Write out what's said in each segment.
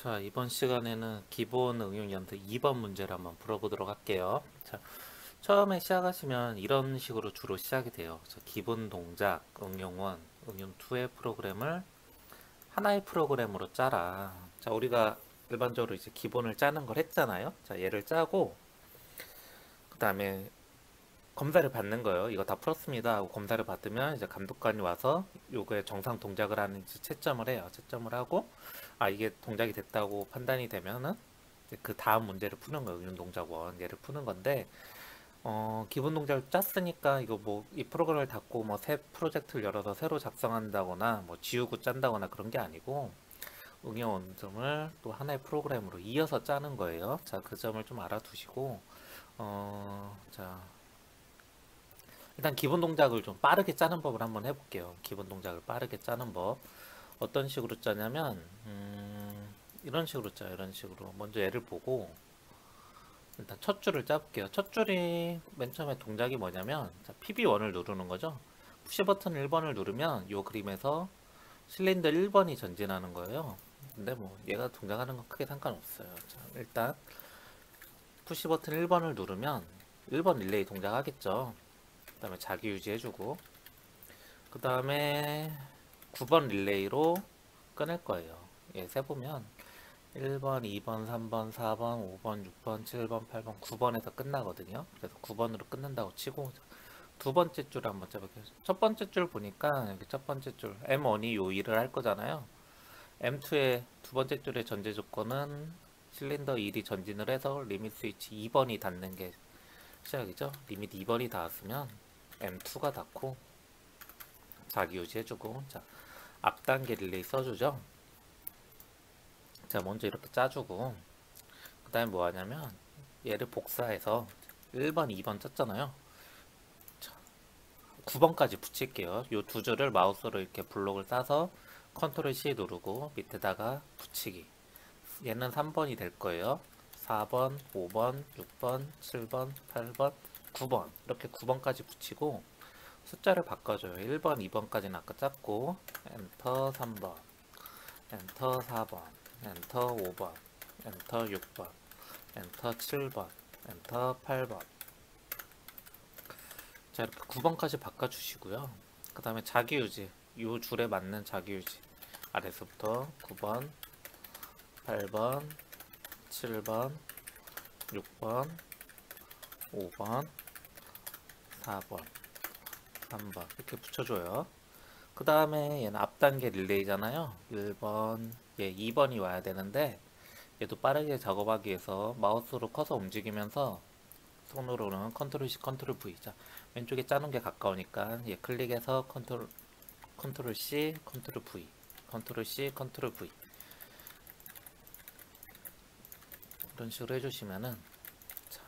자, 이번 시간에는 기본 응용 연습 2번 문제를 한번 풀어보도록 할게요. 자, 처음에 시작하시면 이런 식으로 주로 시작이 돼요. 자, 기본 동작, 응용 1, 응용 2의 프로그램을 하나의 프로그램으로 짜라. 자, 우리가 일반적으로 이제 기본을 짜는 걸 했잖아요. 자, 얘를 짜고, 그 다음에 검사를 받는 거예요. 이거 다 풀었습니다 하고 검사를 받으면 이제 감독관이 와서 요거에 정상 동작을 하는지 채점을 해요. 채점을 하고 이게 동작이 됐다고 판단이 되면은 이제 그 다음 문제를 푸는 거예요. 응용 동작 원 얘를 푸는 건데 기본 동작을 짰으니까 이거 뭐 이 프로그램을 닫고 뭐 새 프로젝트를 열어서 새로 작성한다거나 뭐 지우고 짠다거나 그런 게 아니고 응용 원점을 또 하나의 프로그램으로 이어서 짜는 거예요. 자, 그 점을 좀 알아두시고 자, 일단 기본 동작을 좀 빠르게 짜는 법을 한번 해볼게요. 기본 동작을 빠르게 짜는 법. 어떤 식으로 짜냐면, 이런 식으로 짜요. 이런 식으로. 먼저 얘를 보고, 일단 첫 줄을 짜볼게요. 첫 줄이 맨 처음에 동작이 뭐냐면, 자, PB1을 누르는 거죠. 푸시 버튼 1번을 누르면 이 그림에서 실린더 1번이 전진하는 거예요. 근데 뭐 얘가 동작하는 건 크게 상관없어요. 자, 일단 푸시 버튼 1번을 누르면 1번 릴레이 동작하겠죠. 그 다음에 자기 유지해주고 그 다음에 9번 릴레이로 끊을 거예요. 예, 세보면 1번, 2번, 3번, 4번, 5번, 6번, 7번, 8번, 9번에서 끝나거든요. 그래서 9번으로 끝난다고 치고 두 번째 줄 한번 짜볼게요. 첫 번째 줄 보니까 여기 첫 번째 줄 M1이 요 일을 할 거잖아요. M2의 두 번째 줄의 전제 조건은 실린더 1이 전진을 해서 리밋 스위치 2번이 닿는 게 시작이죠. 리밋 2번이 닿았으면 M2가 닿고 자기 유지해주고 자 앞단계 릴레이 써주죠. 자 먼저 이렇게 짜주고 그 다음에 뭐 하냐면 얘를 복사해서 1번 2번 짰잖아요. 자, 9번까지 붙일게요. 요 두 줄을 마우스로 이렇게 블록을 따서 컨트롤 C 누르고 밑에다가 붙이기. 얘는 3번이 될 거예요. 4번, 5번, 6번, 7번, 8번, 9번 이렇게 9번까지 붙이고 숫자를 바꿔줘요. 1번, 2번까지는 아까 짰고 엔터 3번, 엔터 4번, 엔터 5번, 엔터 6번, 엔터 7번, 엔터 8번. 자, 이렇게 9번까지 바꿔주시고요. 그 다음에 자기유지, 이 줄에 맞는 자기유지 아래서부터 9번, 8번, 7번, 6번, 5번, 4번, 3번 이렇게 붙여줘요. 그 다음에 얘는 앞단계 릴레이잖아요. 1번, 얘 2번이 와야 되는데 얘도 빠르게 작업하기 위해서 마우스로 커서 움직이면서 손으로는 컨트롤 C, 컨트롤 V. 자, 왼쪽에 짜는 게 가까우니까 얘 클릭해서 컨트롤 C, 컨트롤 V, 컨트롤 C, 컨트롤 V 이런 식으로 해주시면은 자,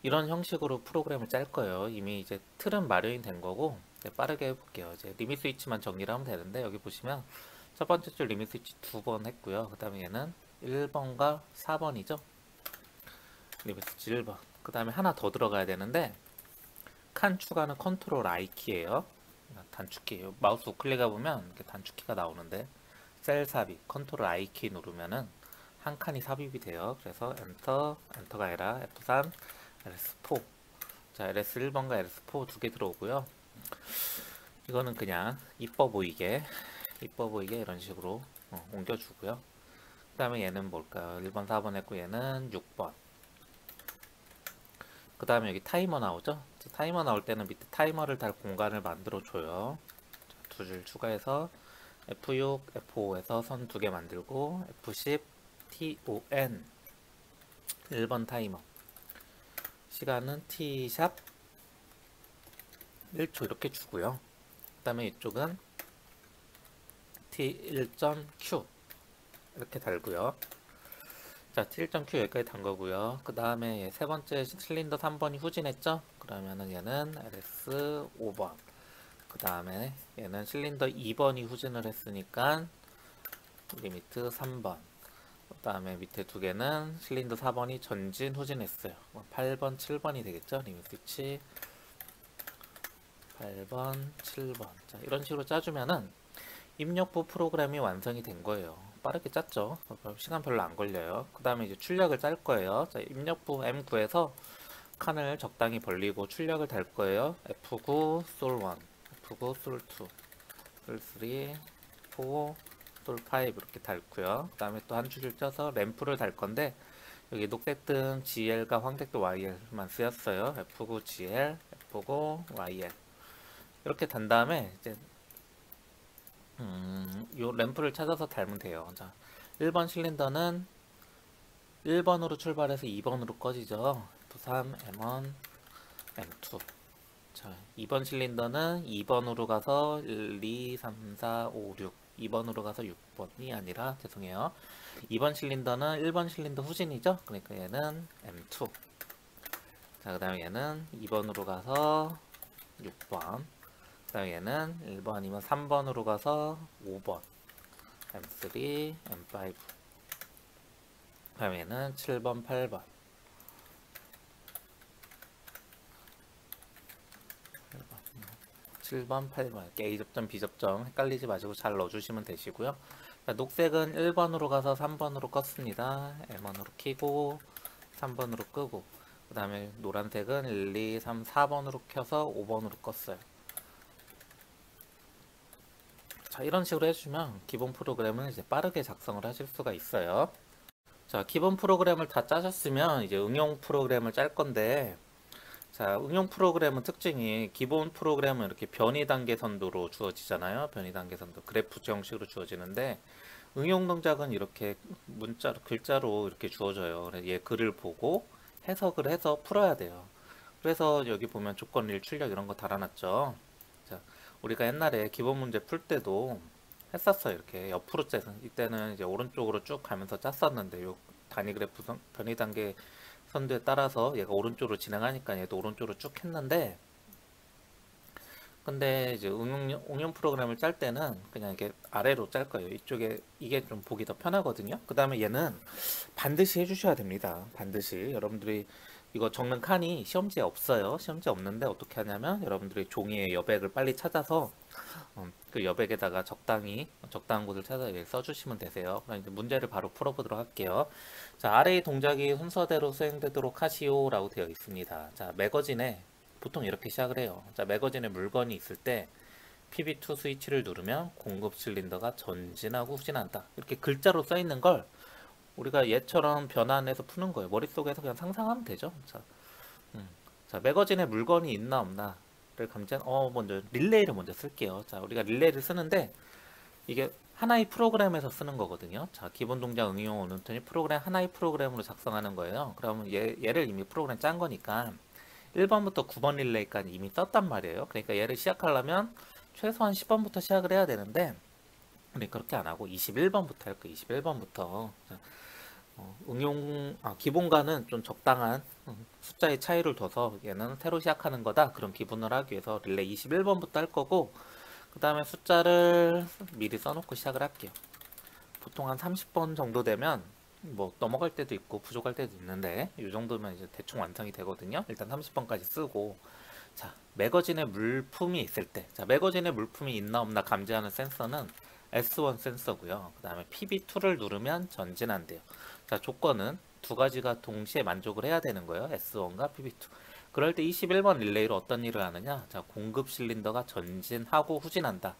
이런 형식으로 프로그램을 짤 거예요. 이미 이제 틀은 마련이 된 거고 빠르게 해볼게요. 이제 리밋 스위치만 정리를 하면 되는데 여기 보시면 첫 번째 줄 리밋 스위치 2번 했고요. 그 다음에 얘는 1번과 4번이죠. 리밋 스위치 1번. 그 다음에 하나 더 들어가야 되는데 칸 추가는 컨트롤 I 키예요. 단축키예요. 마우스 우클릭해 보면 이렇게 단축키가 나오는데 셀 삽입 컨트롤 I 키 누르면은 한 칸이 삽입이 돼요. 그래서 엔터가 아니라 F3, LS4. 자, LS1번과 LS4 두 개 들어오고요. 이거는 그냥 이뻐 보이게 이런 식으로 옮겨주고요. 그 다음에 얘는 뭘까요? 1번, 4번 했고 얘는 6번. 그 다음에 여기 타이머 나오죠? 타이머 나올 때는 밑에 타이머를 달 공간을 만들어 줘요. 두 줄 추가해서 F6, F5에서 선 두 개 만들고 F10, TON 1번 타이머 시간은 T샵 1초 이렇게 주고요. 그 다음에 이쪽은 T1.Q 이렇게 달고요. 자, T1.Q 여기까지 단 거고요. 그 다음에 세 번째 실린더 3번이 후진했죠? 그러면은 얘는 LS 5번. 그 다음에 얘는 실린더 2번이 후진을 했으니까 리미트 3번. 그 다음에 밑에 두 개는 실린더 4번이 전진 후진했어요. 8번, 7번이 되겠죠? 리미트 스위치 8번, 7번. 자, 이런 식으로 짜주면은 입력부 프로그램이 완성이 된 거예요. 빠르게 짰죠. 시간 별로 안 걸려요. 그 다음에 이제 출력을 짤 거예요. 자, 입력부 M9에서 칸을 적당히 벌리고 출력을 달 거예요. F9 솔1, F9 솔2, 솔3, 4, 솔5 이렇게 달고요. 그 다음에 또 한 줄을 쪄서 램프를 달 건데 여기 녹색등 GL과 황색등 YL만 쓰였어요. F9 GL, F9 YL 이렇게 단 다음에 이제 요 램프를 찾아서 달면 돼요. 자, 1번 실린더는 1번으로 출발해서 2번으로 꺼지죠. F3, M1, M2. 자, 2번 실린더는 2번으로 가서 1, 2, 3, 4, 5, 6. 2번으로 가서 6번이 아니라 죄송해요. 2번 실린더는 1번 실린더 후진이죠. 그러니까 얘는 M2. 자, 그 다음에 얘는 2번으로 가서 6번. 그 다음에 얘는 1번 아니면 3번으로 가서 5번. M3, M5. 그 다음에 얘는 7번, 8번. 7번, 8번 이렇게 A접점, B접점 헷갈리지 마시고 잘 넣어주시면 되시고요. 자, 녹색은 1번으로 가서 3번으로 껐습니다. M1으로 켜고 3번으로 끄고 그 다음에 노란색은 1, 2, 3, 4번으로 켜서 5번으로 껐어요. 자, 이런 식으로 해주면 기본 프로그램은 이제 빠르게 작성을 하실 수가 있어요. 자, 기본 프로그램을 다 짜셨으면 이제 응용 프로그램을 짤 건데 자, 응용 프로그램은 특징이 기본 프로그램은 이렇게 변이 단계 선도로 주어지잖아요. 변이 단계 선도 그래프 형식으로 주어지는데 응용 동작은 이렇게 문자로 글자로 이렇게 주어져요. 그래서 얘 글을 보고 해석을 해서 풀어야 돼요. 그래서 여기 보면 조건 1 출력 이런 거 달아놨죠. 자, 우리가 옛날에 기본 문제 풀 때도 했었어요. 이렇게 옆으로 짜서 이때는 이제 오른쪽으로 쭉 가면서 짰었는데 요 단위 그래프 변이 단계 선두에 따라서 얘가 오른쪽으로 진행하니까 얘도 오른쪽으로 쭉 했는데 근데 이제 응용 프로그램을 짤 때는 그냥 이렇게 아래로 짤 거예요. 이쪽에 이게 좀 보기 더 편하거든요. 그 다음에 얘는 반드시 해주셔야 됩니다. 반드시 여러분들이 이거 적는 칸이 시험지에 없어요. 시험지에 없는데 어떻게 하냐면 여러분들이 종이에 여백을 빨리 찾아서 그 여백에다가 적당한 곳을 찾아서 써주시면 되세요. 그럼 이제 문제를 바로 풀어보도록 할게요. 자, 아래의 동작이 순서대로 수행되도록 하시오 라고 되어 있습니다. 자, 매거진에 보통 이렇게 시작을 해요. 자, 매거진에 물건이 있을 때 PB2 스위치를 누르면 공급 실린더가 전진하고 후진한다. 이렇게 글자로 써 있는 걸 우리가 얘처럼 변환해서 푸는 거예요. 머릿속에서 그냥 상상하면 되죠. 자, 자, 매거진에 물건이 있나 없나를 감지한 먼저 릴레이를 먼저 쓸게요. 자, 우리가 릴레이를 쓰는데 이게 하나의 프로그램에서 쓰는 거거든요. 자, 기본 동작 응용 원원턴이 프로그램 하나의 프로그램으로 작성하는 거예요. 그러면 얘를 이미 프로그램 짠 거니까 1번부터 9번 릴레이까지 이미 썼단 말이에요. 그러니까 얘를 시작하려면 최소한 10번부터 시작을 해야 되는데 우리 그렇게 안 하고 21번부터 할 거예요. 21번부터. 기본과는 좀 적당한 숫자의 차이를 둬서 얘는 새로 시작하는 거다. 그런 기분을 하기 위해서 릴레이 21번부터 할 거고 그 다음에 숫자를 미리 써놓고 시작을 할게요. 보통 한 30번 정도 되면 뭐 넘어갈 때도 있고 부족할 때도 있는데 이 정도면 이제 대충 완성이 되거든요. 일단 30번까지 쓰고 자, 매거진에 물품이 있을 때 자, 매거진에 물품이 있나 없나 감지하는 센서는 S1 센서고요. 그 다음에 PB2를 누르면 전진한대요. 자, 조건은 두 가지가 동시에 만족을 해야 되는 거예요. S1과 PB2. 그럴 때 21번 릴레이로 어떤 일을 하느냐? 자, 공급 실린더가 전진하고 후진한다.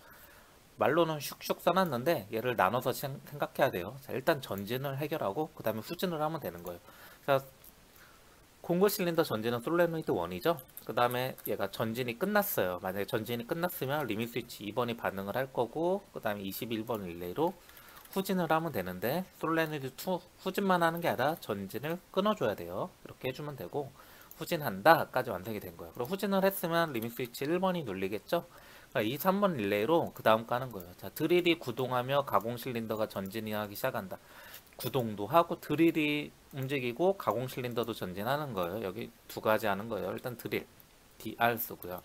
말로는 슉슉 써놨는데 얘를 나눠서 생각해야 돼요. 자, 일단 전진을 해결하고 그 다음에 후진을 하면 되는 거예요. 자, 공급 실린더 전진은 솔레노이드 1이죠. 그 다음에 얘가 전진이 끝났어요. 만약에 전진이 끝났으면 리밋 스위치 2번이 반응을 할 거고 그 다음에 21번 릴레이로 후진을 하면 되는데 솔레노이드 2 후진만 하는 게 아니라 전진을 끊어줘야 돼요. 이렇게 해주면 되고 후진한다 까지 완성이 된 거예요. 그럼 후진을 했으면 리밋 스위치 1번이 눌리겠죠. 그러니까 이 3번 릴레이로 그 다음 까는 거예요. 자, 드릴이 구동하며 가공 실린더가 전진하기 시작한다. 구동도 하고 드릴이 움직이고 가공 실린더도 전진하는 거예요. 여기 두 가지 하는 거예요. 일단 드릴 DR 쓰고요.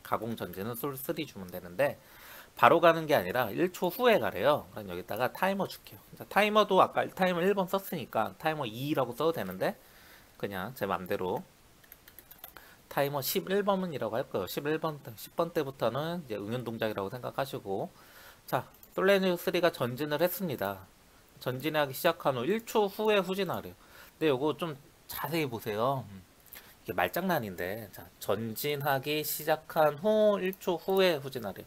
가공 전진은 솔3 주면 되는데 바로 가는 게 아니라 1초 후에 가래요. 그럼 여기다가 타이머 줄게요. 자, 타이머도 아까 타이머 1번 썼으니까 타이머 2라고 써도 되는데 그냥 제 맘대로 타이머 11번이라고 할 거예요. 10번 때부터는 이제 응용 동작이라고 생각하시고 자, 솔레노이드 3가 전진을 했습니다. 전진하기 시작한 후 1초 후에 후진하래요. 근데 요거 좀 자세히 보세요. 이게 말장난인데, 자, 전진하기 시작한 후 1초 후에 후진하래요.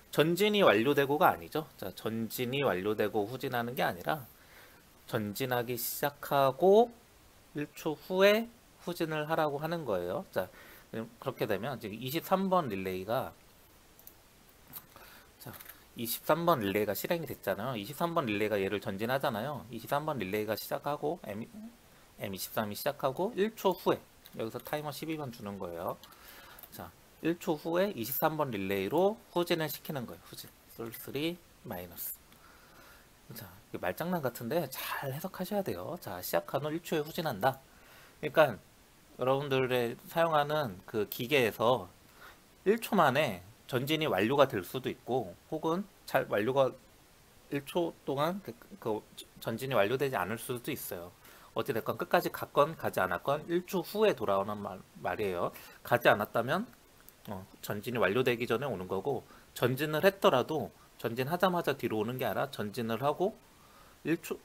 전진이 완료되고가 아니죠. 자, 전진이 완료되고 후진하는 게 아니라 전진하기 시작하고 1초 후에 후진을 하라고 하는 거예요. 자, 그렇게 되면 지금 23번 릴레이가, 자, 23번 릴레이가 실행이 됐잖아요. 23번 릴레이가 얘를 전진하잖아요. 23번 릴레이가 시작하고 M23이 시작하고 1초 후에 여기서 타이머 12번 주는 거예요. 자, 1초 후에 23번 릴레이로 후진을 시키는 거예요. 후진. 솔3 마이너스. 자, 말장난 같은데 잘 해석하셔야 돼요. 자, 시작한 후 1초에 후진한다. 그러니까 여러분들의 사용하는 그 기계에서 1초 만에 전진이 완료가 될 수도 있고, 혹은 잘 완료가 1초 동안 그 전진이 완료되지 않을 수도 있어요. 어찌됐건 끝까지 갔건 가지 않았건 1초 후에 돌아오는 말이에요. 가지 않았다면 전진이 완료되기 전에 오는 거고, 전진을 했더라도 전진하자마자 뒤로 오는 게 아니라 전진을 하고 1초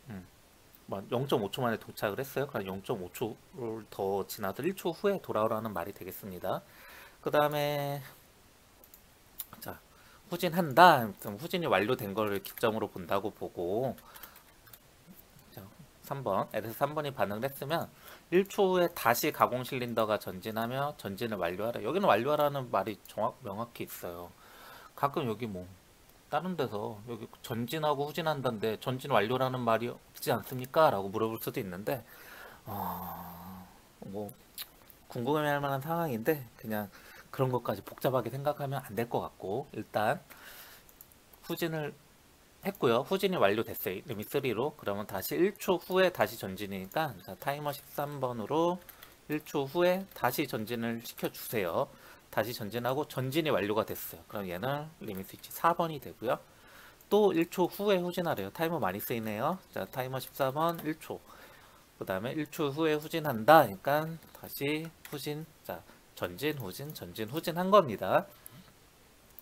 0.5초 만에 도착을 했어요. 그럼 0.5초를 더 지나서 1초 후에 돌아오라는 말이 되겠습니다. 그 다음에 자, 후진한다. 후진이 완료된 거를 기점으로 본다고 보고, 자, 3번 LS 3번이 반응을 했으면 1초 후에 다시 가공 실린더가 전진하며 전진을 완료하라. 여기는 완료하라는 말이 명확히 있어요. 가끔 여기 뭐 다른 데서 여기 전진하고 후진한다는데 전진 완료라는 말이 없지 않습니까? 라고 물어볼 수도 있는데, 뭐 궁금해할 만한 상황인데 그냥 그런 것까지 복잡하게 생각하면 안 될 것 같고, 일단 후진을 했고요. 후진이 완료됐어요. 이미 3로. 그러면 다시 1초 후에 다시 전진이니까, 자, 타이머 13번으로 1초 후에 다시 전진을 시켜주세요. 다시 전진하고 전진이 완료가 됐어요. 그럼 얘는 리밋 스위치 4번이 되고요. 또 1초 후에 후진하래요. 타이머 많이 쓰이네요. 자, 타이머 14번 1초. 그 다음에 1초 후에 후진한다. 그러니까 다시 후진. 자, 전진, 후진, 전진, 후진 한 겁니다.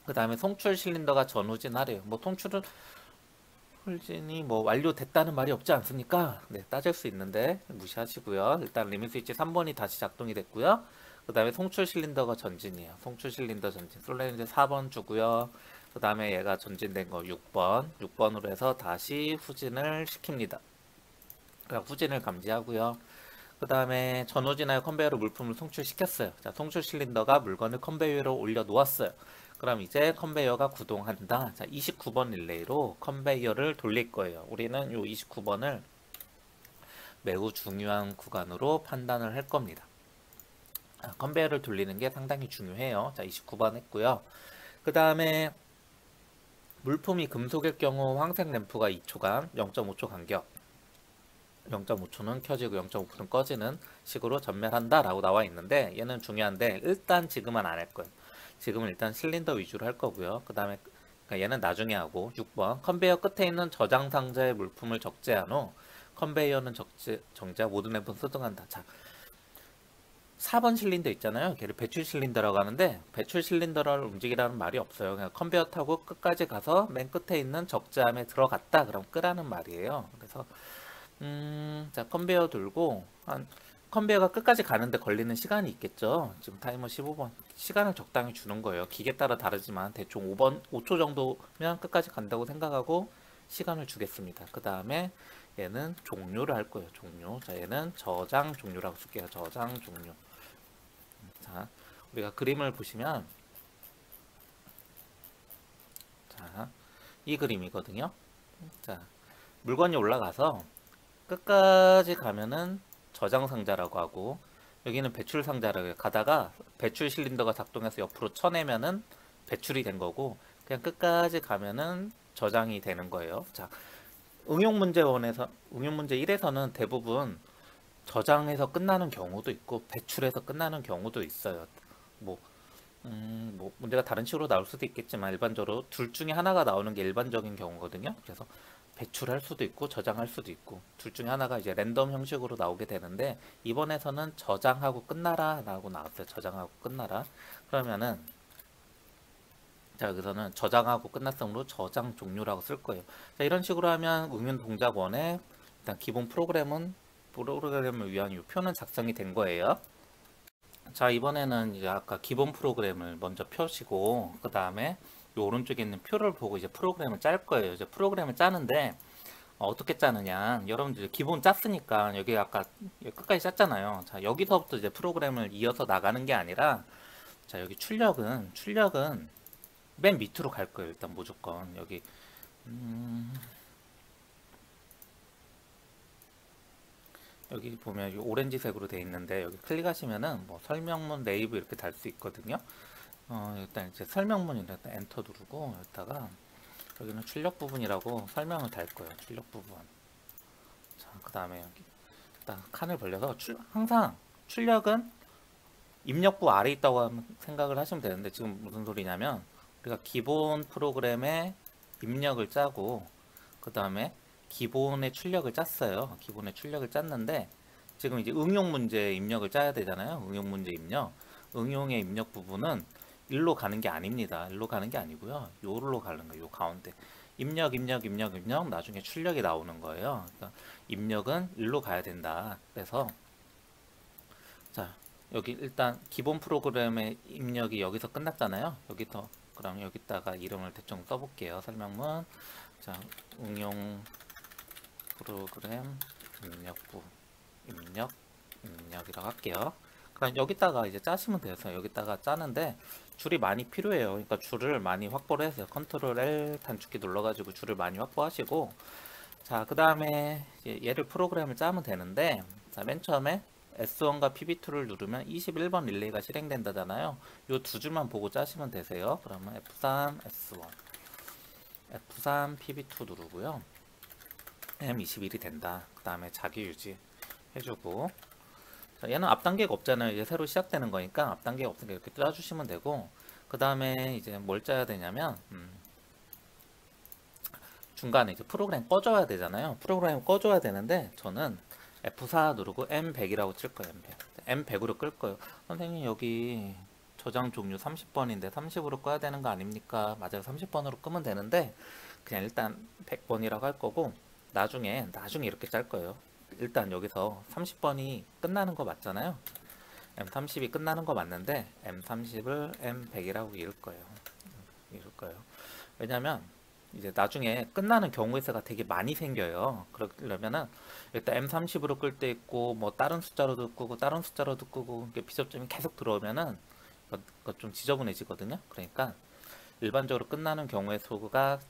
그 다음에 송출 실린더가 전후진 하래요. 뭐 통출은 후진이 뭐 완료됐다는 말이 없지 않습니까? 네, 따질 수 있는데 무시하시고요. 일단 리밋 스위치 3번이 다시 작동이 됐고요. 그 다음에 송출 실린더가 전진이에요. 송출 실린더 전진. 솔레인즈 4번 주고요. 그 다음에 얘가 전진된 거 6번. 6번으로 해서 다시 후진을 시킵니다. 그럼 후진을 감지하고요. 그 다음에 전후진하여 컨베이어로 물품을 송출시켰어요. 자, 송출 실린더가 물건을 컨베이어로 올려 놓았어요. 그럼 이제 컨베이어가 구동한다. 자, 29번 릴레이로 컨베이어를 돌릴 거예요. 우리는 이 29번을 매우 중요한 구간으로 판단을 할 겁니다. 컨베이어를 돌리는 게 상당히 중요해요. 자, 29번 했고요. 그 다음에 물품이 금속일 경우 황색 램프가 2초간 0.5초 간격, 0.5초는 켜지고 0.5초는 꺼지는 식으로 전멸한다 라고 나와 있는데, 얘는 중요한데 일단 지금은 안 할 거예요. 지금은 일단 실린더 위주로 할 거고요. 그 다음에 얘는 나중에 하고, 6번 컨베이어 끝에 있는 저장 상자의 물품을 적재한 후 컨베이어는 정지하 모든 램프는 소등한다. 자, 4번 실린더 있잖아요. 걔를 배출 실린더라고 하는데, 배출 실린더를 움직이라는 말이 없어요. 그냥 컨베이어 타고 끝까지 가서 맨 끝에 있는 적재함에 들어갔다. 그럼 끄라는 말이에요. 그래서 자, 컨베이어 돌고, 컨베이어가 끝까지 가는데 걸리는 시간이 있겠죠. 지금 타이머 15번. 시간을 적당히 주는 거예요. 기계 따라 다르지만 대충 5초 정도면 끝까지 간다고 생각하고 시간을 주겠습니다. 그 다음에 얘는 종료를 할 거예요. 종료. 자, 얘는 저장 종료라고 쓸게요. 저장 종료. 자, 우리가 그림을 보시면, 자, 이 그림이거든요. 자, 물건이 올라가서 끝까지 가면은 저장 상자라고 하고, 여기는 배출 상자라고 해요. 가다가 배출 실린더가 작동해서 옆으로 쳐내면은 배출이 된 거고, 그냥 끝까지 가면은 저장이 되는 거예요. 자, 응용 문제 1에서는 대부분 저장해서 끝나는 경우도 있고 배출해서 끝나는 경우도 있어요. 뭐 문제가 다른 식으로 나올 수도 있겠지만 일반적으로 둘 중에 하나가 나오는 게 일반적인 경우거든요. 그래서 배출할 수도 있고 저장할 수도 있고 둘 중에 하나가 이제 랜덤 형식으로 나오게 되는데, 이번에서는 저장하고 끝나라 라고 나왔어요. 저장하고 끝나라. 그러면은 자, 여기서는 저장하고 끝났으므로 저장 종료라고 쓸 거예요. 자, 이런 식으로 하면 응용 동작 원에 일단 기본 프로그램을 위한 이 표는 작성이 된 거예요. 자, 이번에는 이제 아까 기본 프로그램을 먼저 펴시고 그 다음에 이 오른쪽에 있는 표를 보고 이제 프로그램을 짤 거예요. 이제 프로그램을 짜는데 어떻게 짜느냐, 여러분들 기본 짰으니까 여기 아까 여기 끝까지 짰잖아요. 자, 여기서부터 이제 프로그램을 이어서 나가는 게 아니라, 자, 여기 출력은 맨 밑으로 갈 거예요. 일단 무조건 여기 여기 보면 이 오렌지색으로 되어 있는데 여기 클릭하시면은 뭐 설명문 네이버 이렇게 달 수 있거든요. 일단 이제 설명문이라 일단 엔터 누르고 여기다가 여기는 출력 부분이라고 설명을 달 거예요. 출력 부분. 자, 그 다음에 여기 일단 칸을 벌려서 항상 출력은 입력부 아래 있다고 생각을 하시면 되는데, 지금 무슨 소리냐면 우리가 기본 프로그램에 입력을 짜고 그 다음에 기본의 출력을 짰어요. 기본의 출력을 짰는데 지금 이제 응용 문제 입력을 짜야 되잖아요. 응용 문제 입력. 응용의 입력 부분은 일로 가는 게 아닙니다. 일로 가는 게 아니고요. 요로 가는 거예요. 요 가운데. 입력 나중에 출력이 나오는 거예요. 그러니까 입력은 일로 가야 된다. 그래서 자, 여기 일단 기본 프로그램의 입력이 여기서 끝났잖아요. 여기서 그럼 여기다가 이름을 대충 써볼게요. 설명문. 자, 응용 프로그램 입력부 입력이라고 할게요. 그럼 여기다가 이제 짜시면 돼서 여기다가 짜는데 줄이 많이 필요해요. 그러니까 줄을 많이 확보를 해서 컨트롤 L 단축키 눌러가지고 줄을 많이 확보하시고, 자, 그 다음에 얘를 프로그램을 짜면 되는데, 자, 맨 처음에 S1과 PB2를 누르면 21번 릴레이가 실행된다잖아요. 요 두 줄만 보고 짜시면 되세요. 그러면 F3 S1 F3 PB2 누르고요. M21이 된다. 그 다음에 자기 유지 해주고, 자, 얘는 앞 단계가 없잖아요. 이제 새로 시작되는 거니까 앞 단계가 없으니까 이렇게 짜주시면 되고, 그 다음에 이제 뭘 짜야 되냐면 중간에 이제 프로그램 꺼줘야 되잖아요. 프로그램 꺼줘야 되는데 저는 F4 누르고 M100이라고 칠 거예요. M100으로 끌 거예요. 선생님 여기 저장 종류 30번인데 30으로 꺼야 되는 거 아닙니까? 맞아요. 30번으로 끄면 되는데 그냥 일단 100번이라고 할 거고, 나중에 이렇게 짤 거예요. 일단 여기서 30번이 끝나는 거 맞잖아요. M30이 끝나는 거 맞는데 M30을 M100이라고 이을 거예요. 왜냐면 이제 나중에 끝나는 경우의 수가 되게 많이 생겨요. 그러려면은 일단 M30으로 끌 때 있고 뭐 다른 숫자로도 끄고 다른 숫자로도 끄고 이렇게 비접점이 계속 들어오면은 그거 좀 지저분해지거든요. 그러니까 일반적으로 끝나는 경우의 수가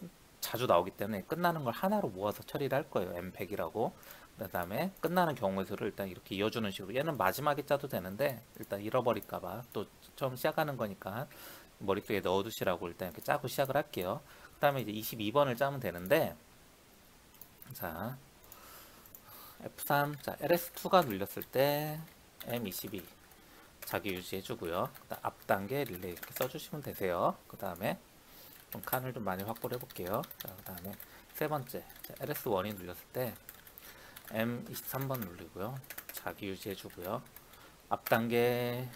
자주 나오기 때문에 끝나는 걸 하나로 모아서 처리를 할 거예요. M100이라고. 그 다음에 끝나는 경우의 수를 일단 이렇게 이어주는 식으로, 얘는 마지막에 짜도 되는데 일단 잃어버릴까봐 또 처음 시작하는 거니까 머릿속에 넣어두시라고 일단 이렇게 짜고 시작을 할게요. 그 다음에 이제 22번을 짜면 되는데, 자, F3, 자, LS2가 눌렸을 때 M22 자기 유지해주고요. 앞 단계 릴레이 이렇게 써주시면 되세요. 그 다음에 좀 칸을 좀 많이 확보를 해볼게요. 자, 그 다음에 세 번째, 자, LS1이 눌렸을 때 M23번 눌리고요. 자기 유지해주고요. 앞 단계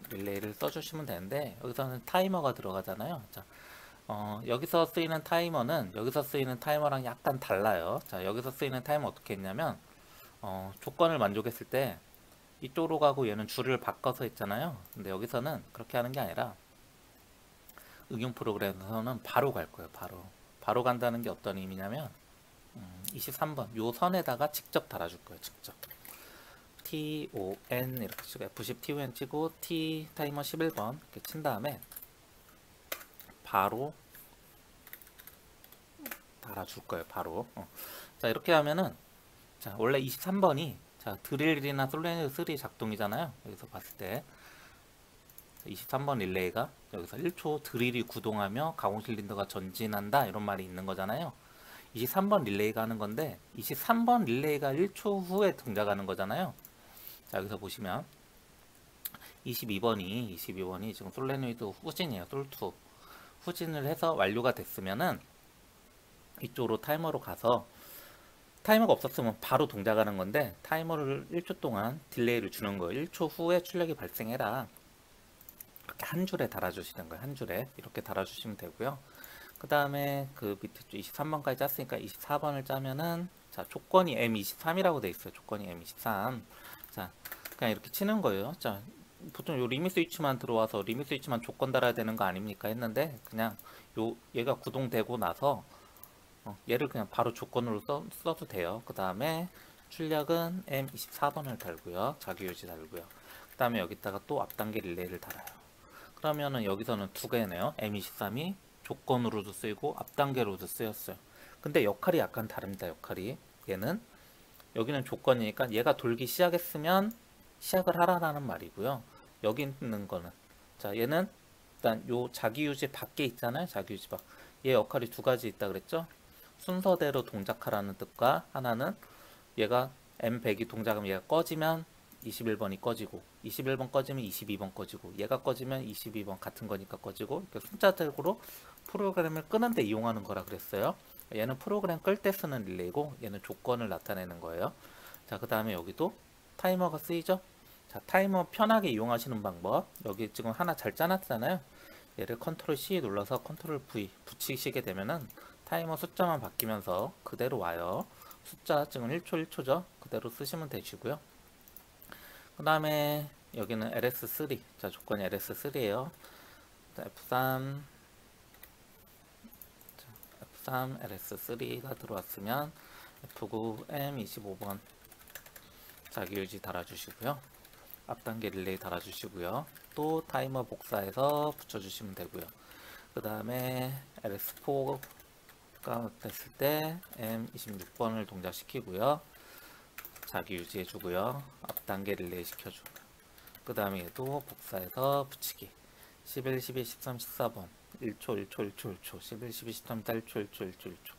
릴레이를 써주시면 되는데 여기서는 타이머가 들어가잖아요. 자, 여기서 쓰이는 타이머는 여기서 쓰이는 타이머랑 약간 달라요. 자, 여기서 쓰이는 타이머 어떻게 했냐면 조건을 만족했을 때 이쪽으로 가고 얘는 줄을 바꿔서 했잖아요. 근데 여기서는 그렇게 하는 게 아니라 응용 프로그램에서는 바로 갈 거예요. 바로 간다는 게 어떤 의미냐면 23번 요 선에다가 직접 달아줄 거예요. 직접 TON 이렇게 치고 F10 TON 치고 T 타이머 11번 이렇게 친 다음에 바로 달아줄 거예요. 바로. 자, 이렇게 하면은, 자, 원래 23번이 자, 드릴이나 솔레노이드 3 작동이잖아요. 여기서 봤을 때 23번 릴레이가 여기서 1초 드릴이 구동하며 가공 실린더가 전진한다 이런 말이 있는 거잖아요. 23번 릴레이가 하는 건데 23번 릴레이가 1초 후에 동작하는 거잖아요. 자, 여기서 보시면 22번이 지금 솔레노이드 후진이에요. 솔2 후진을 해서 완료가 됐으면은 이쪽으로 타이머로 가서, 타이머가 없었으면 바로 동작하는 건데 타이머를 1초 동안 딜레이를 주는 거예요. 1초 후에 출력이 발생해라. 이렇게 한 줄에 달아주시는 거예요. 한 줄에 이렇게 달아주시면 되고요. 그 다음에 그 밑에 23번까지 짰으니까 24번을 짜면은 자 조건이 M23이라고 돼 있어요. 조건이 M23. 자 그냥 이렇게 치는 거예요. 자 보통 요 리밋 스위치만 들어와서 리밋 스위치만 조건 달아야 되는 거 아닙니까 했는데 그냥 요 얘가 구동되고 나서 얘를 그냥 바로 조건으로 써도 돼요. 그 다음에 출력은 M24번을 달고요. 자기유지 달고요. 그 다음에 여기다가 또 앞단계 릴레이를 달아요. 그러면은 여기서는 두 개네요. M23이 조건으로도 쓰이고 앞단계로도 쓰였어요. 근데 역할이 약간 다릅니다. 역할이 얘는 여기는 조건이니까 얘가 돌기 시작했으면 시작을 하라는 말이고요. 여기 있는 거는 자 얘는 일단 요 자기유지 밖에 있잖아요. 자기유지 밖. 얘 역할이 두 가지 있다 그랬죠. 순서대로 동작하라는 뜻과 하나는 얘가 M100이 동작하면 얘가 꺼지면 21번이 꺼지고 21번 꺼지면 22번 꺼지고 얘가 꺼지면 22번 같은 거니까 꺼지고 이렇게 숫자대로 프로그램을 끄는데 이용하는 거라 그랬어요. 얘는 프로그램 끌 때 쓰는 릴레이고 얘는 조건을 나타내는 거예요. 자, 그 다음에 여기도 타이머가 쓰이죠. 자, 타이머 편하게 이용하시는 방법 여기 지금 하나 잘 짜놨잖아요. 얘를 컨트롤 C 눌러서 컨트롤 V 붙이시게 되면은 타이머 숫자만 바뀌면서 그대로 와요. 숫자 지금 1초 1초죠. 그대로 쓰시면 되시고요. 그 다음에 여기는 LS3. 자, 조건이 LS3예요. F3 F3 LS3가 들어왔으면 F9 M25번 자기유지 달아주시고요. 앞단계 릴레이 달아주시고요. 또 타이머 복사해서 붙여주시면 되고요. 그 다음에 LS4가 됐을 때 M26번을 동작시키고요. 자기 유지해주고요. 앞단계 릴레이 시켜주고요. 그 다음에 얘도 복사해서 붙이기 11, 12, 13, 14번 1초, 1초, 1초, 1초 11, 12, 13, 1초, 1초, 1초, 1초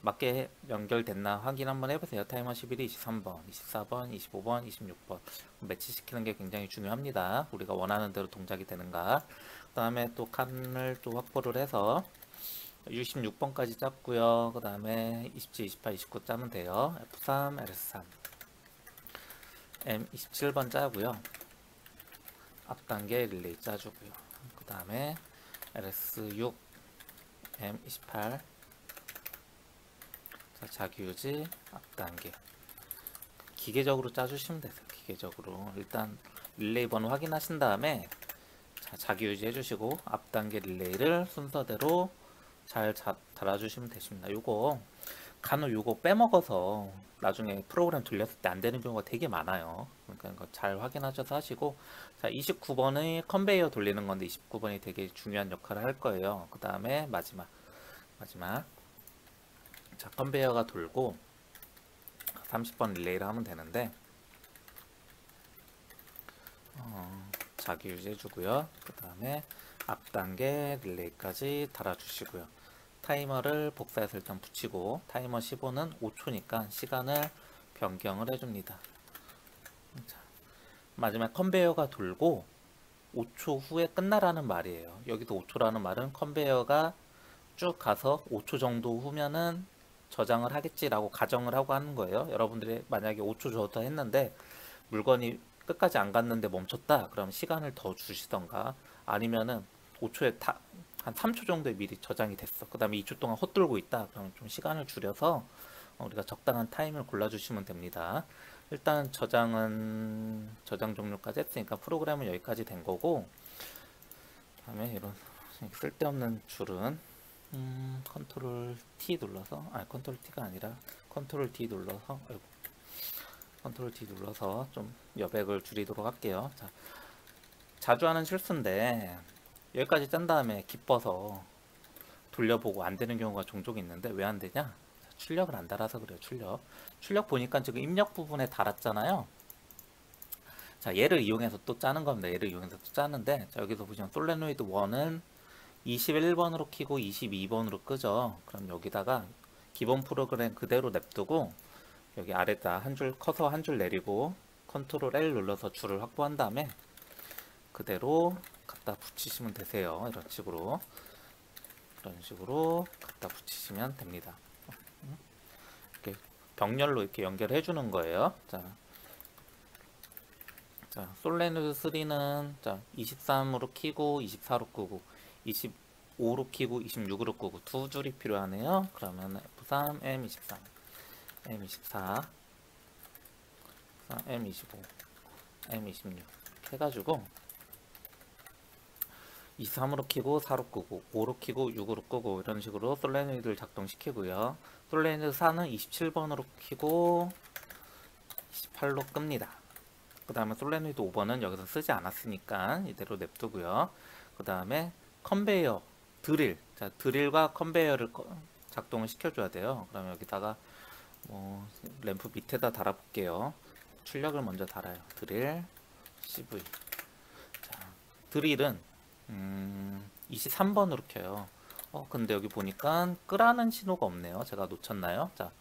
맞게 연결됐나 확인 한번 해보세요. 타이머 11이 23번, 24번, 25번, 26번 매치시키는 게 굉장히 중요합니다. 우리가 원하는 대로 동작이 되는가. 그 다음에 또 칸을 또 확보를 해서 66번까지 짰고요. 그 다음에 27, 28, 29 짜면 돼요. F3, LS3 M27번 짜고요. 앞단계 릴레이 짜주고요. 그 다음에 LS6 M28 자기유지 앞단계 기계적으로 짜주시면 되세요. 기계적으로 일단 릴레이 번호 확인하신 다음에 자기유지 해주시고 앞단계 릴레이를 순서대로 잘 달아주시면 되십니다. 요거 간혹 요거 빼먹어서 나중에 프로그램 돌렸을 때 안 되는 경우가 되게 많아요. 그러니까 이거 잘 확인하셔서 하시고 자 29번의 컨베이어 돌리는 건데 29번이 되게 중요한 역할을 할 거예요. 그 다음에 마지막 자 컨베이어가 돌고 30번 릴레이를 하면 되는데 자기 유지해 주고요. 그 다음에 앞단계 릴레이까지 달아주시고요. 타이머를 복사해서 일단 붙이고 타이머 15는 5초니까 시간을 변경을 해줍니다. 자, 마지막 컨베이어가 돌고 5초 후에 끝나라는 말이에요. 여기도 5초라는 말은 컨베이어가 쭉 가서 5초 정도 후면은 저장을 하겠지라고 가정을 하고 하는 거예요. 여러분들이 만약에 5초 정도 했는데 물건이 끝까지 안 갔는데 멈췄다 그럼 시간을 더 주시던가 아니면은 5초에 한 3초 정도에 미리 저장이 됐어. 그 다음에 2초 동안 헛돌고 있다 그럼 좀 시간을 줄여서 우리가 적당한 타임을 골라주시면 됩니다. 일단 저장 종료까지 했으니까 프로그램은 여기까지 된 거고 다음에 이런 쓸데없는 줄은 컨트롤 T 눌러서 컨트롤 T가 아니라 컨트롤 D 눌러서 컨트롤 D 눌러서 좀 여백을 줄이도록 할게요. 자, 자주 하는 실수인데 여기까지 짠 다음에 기뻐서 돌려보고 안 되는 경우가 종종 있는데 왜 안 되냐? 자, 출력을 안 달아서 그래요. 출력 보니까 지금 입력 부분에 달았잖아요. 자, 얘를 이용해서 또 짜는 겁니다. 얘를 이용해서 또 짜는데 자, 여기서 보시면 솔레노이드 1은 21번으로 키고 22번으로 끄죠. 그럼 여기다가 기본 프로그램 그대로 냅두고 여기 아래다 한 줄 커서 한 줄 내리고 컨트롤 L 눌러서 줄을 확보한 다음에 그대로 갖다 붙이시면 되세요. 이런 식으로 갖다 붙이시면 됩니다. 이렇게 병렬로 이렇게 연결해 주는 거예요. 자, 자, 솔레노이드 3는 자, 23으로 키고 24로 끄고 25로 키고 26으로 끄고 두 줄이 필요하네요. 그러면 F3, M23, M24, M25, M26 해가지고 23으로 키고 4로 끄고 5로 키고 6으로 끄고 이런 식으로 솔레노이드를 작동시키고요. 솔레노이드 4는 27번으로 키고 28로 끕니다. 그 다음에 솔레노이드 5번은 여기서 쓰지 않았으니까 이대로 냅두고요. 그 다음에 컨베이어, 드릴. 자, 드릴과 컨베이어를 작동을 시켜줘야 돼요. 그러면 여기다가 뭐 램프 밑에다 달아볼게요. 출력을 먼저 달아요. 드릴, CV. 자, 드릴은 23번으로 켜요. 근데 여기 보니까 끄라는 신호가 없네요. 제가 놓쳤나요? 자,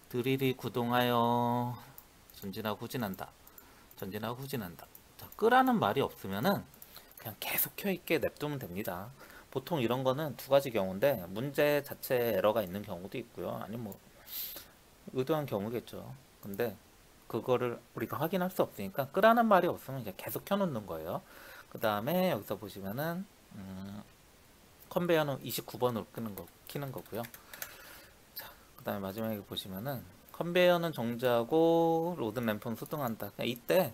드릴이 구동하여 전진하고 후진한다. 전진하고 후진한다. 자, 끄라는 말이 없으면은 그냥 계속 켜있게 냅두면 됩니다. 보통 이런 거는 두 가지 경우인데 문제 자체 에러가 있는 경우도 있고요. 아니면 뭐 의도한 경우겠죠. 근데 그거를 우리가 확인할 수 없으니까 끄라는 말이 없으면 이제 계속 켜놓는 거예요. 그 다음에 여기서 보시면은 컨베이어는 29번으로 키는 거고요. 자, 그 다음에 마지막에 보시면은 컨베이어는 정지하고 로드 램프는 수동한다. 이때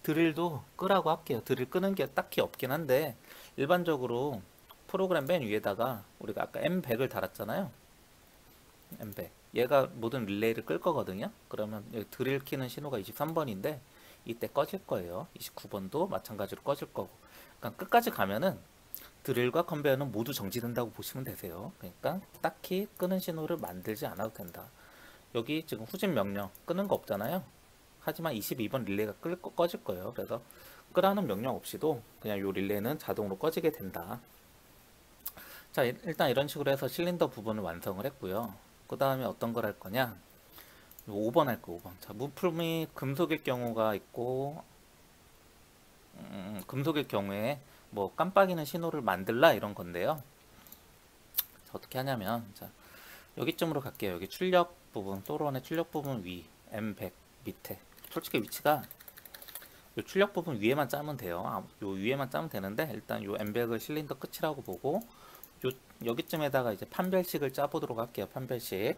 드릴도 끄라고 할게요. 드릴 끄는 게 딱히 없긴 한데 일반적으로 프로그램 맨 위에다가 우리가 아까 M100을 달았잖아요. M100 얘가 모든 릴레이를 끌 거거든요. 그러면 여기 드릴 키는 신호가 23번인데 이때 꺼질 거예요. 29번도 마찬가지로 꺼질 거고. 그러니까 끝까지 가면은 드릴과 컨베이어는 모두 정지된다고 보시면 되세요. 그러니까 딱히 끄는 신호를 만들지 않아도 된다. 여기 지금 후진 명령 끄는 거 없잖아요. 하지만 22번 릴레이가 꺼질 거예요. 그래서 끄라는 명령 없이도 그냥 이 릴레이는 자동으로 꺼지게 된다. 자, 일단 이런 식으로 해서 실린더 부분을 완성을 했고요. 그 다음에 어떤 걸 할 거냐? 5번 할 거, 5번. 자, 부품이 금속일 경우가 있고, 금속일 경우에 뭐 깜빡이는 신호를 만들라 이런 건데요. 자, 어떻게 하냐면, 자, 여기쯤으로 갈게요. 여기 출력 부분, 또론의 출력 부분 위, M100 밑에. 솔직히 위치가 요 출력 부분 위에만 짜면 돼요. 요 위에만 짜면 되는데 일단 요 M100을 실린더 끝이라고 보고 여기쯤에다가 이제 판별식을 짜보도록 할게요. 판별식.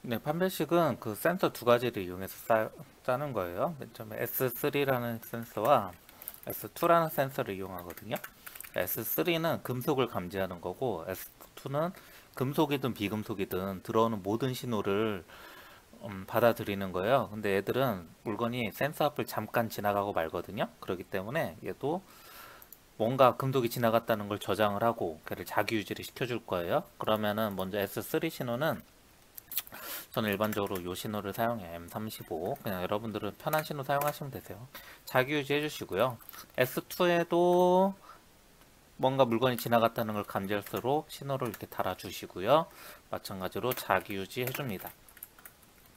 네, 판별식은 그 센서 두 가지를 이용해서 짜는 거예요. 맨 처음에 S3라는 센서와 S2라는 센서를 이용하거든요. S3는 금속을 감지하는 거고 S2는 금속이든 비금속이든 들어오는 모든 신호를 받아들이는 거예요. 근데 얘들은 물건이 센서 앞을 잠깐 지나가고 말거든요. 그렇기 때문에 얘도 뭔가 금속이 지나갔다는 걸 저장을 하고 걔를 자기 유지를 시켜줄 거예요. 그러면은 먼저 S3 신호는 저는 일반적으로 이 신호를 사용해요. M35. 그냥 여러분들은 편한 신호 사용하시면 되세요. 자기 유지 해주시고요. S2에도 뭔가 물건이 지나갔다는 걸 감지할수록 신호를 이렇게 달아주시고요. 마찬가지로 자기 유지 해줍니다.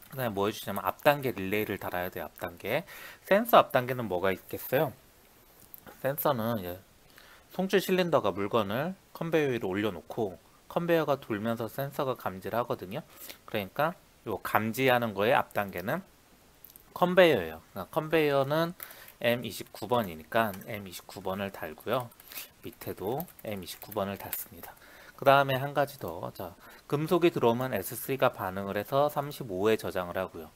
그 다음에 뭐 해주냐면 앞단계 릴레이를 달아야 돼요. 앞단계. 센서 앞단계는 뭐가 있겠어요? 센서는 송출 실린더가 물건을 컨베이어 위로 올려놓고 컨베이어가 돌면서 센서가 감지를 하거든요. 그러니까 요 감지하는 거의 앞단계는 컨베이어예요. 그러니까 컨베이어는 M29번이니까 M29번을 달고요. 밑에도 M29번을 달습니다. 그 다음에 한 가지 더. 자, 금속이 들어오면 S3가 반응을 해서 35에 저장을 하고요.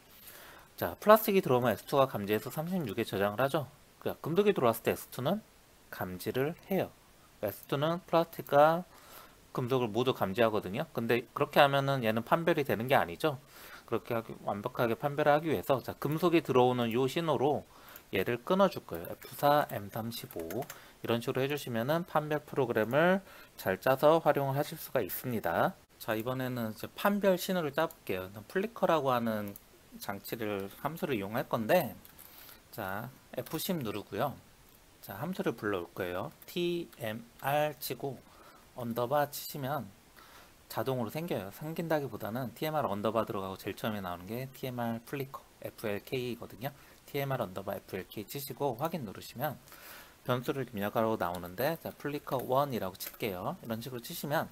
자, 플라스틱이 들어오면 S2가 감지해서 36에 저장을 하죠. 그러니까 금속이 들어왔을 때 S2는 감지를 해요. S2는 플라스틱과 금속을 모두 감지하거든요. 근데 그렇게 하면은 얘는 판별이 되는 게 아니죠. 그렇게 완벽하게 판별을 하기 위해서 자, 금속이 들어오는 요 신호로 얘를 끊어줄 거예요. F4, M35 이런 식으로 해주시면은 판별 프로그램을 잘 짜서 활용을 하실 수가 있습니다. 자, 이번에는 이제 판별 신호를 짜볼게요. 플리커라고 하는 장치를 함수를 이용할 건데 자, F10 누르고요. 자, 함수를 불러올 거예요. TMR 치고 언더바 치시면 자동으로 생겨요. 생긴다기보다는 TMR 언더바 들어가고 제일 처음에 나오는 게 TMR 플리커 FLK거든요. TMR 언더바 FLK 치시고 확인 누르시면 변수를 입력하라고 나오는데 자, 플리커 1이라고 칠게요. 이런 식으로 치시면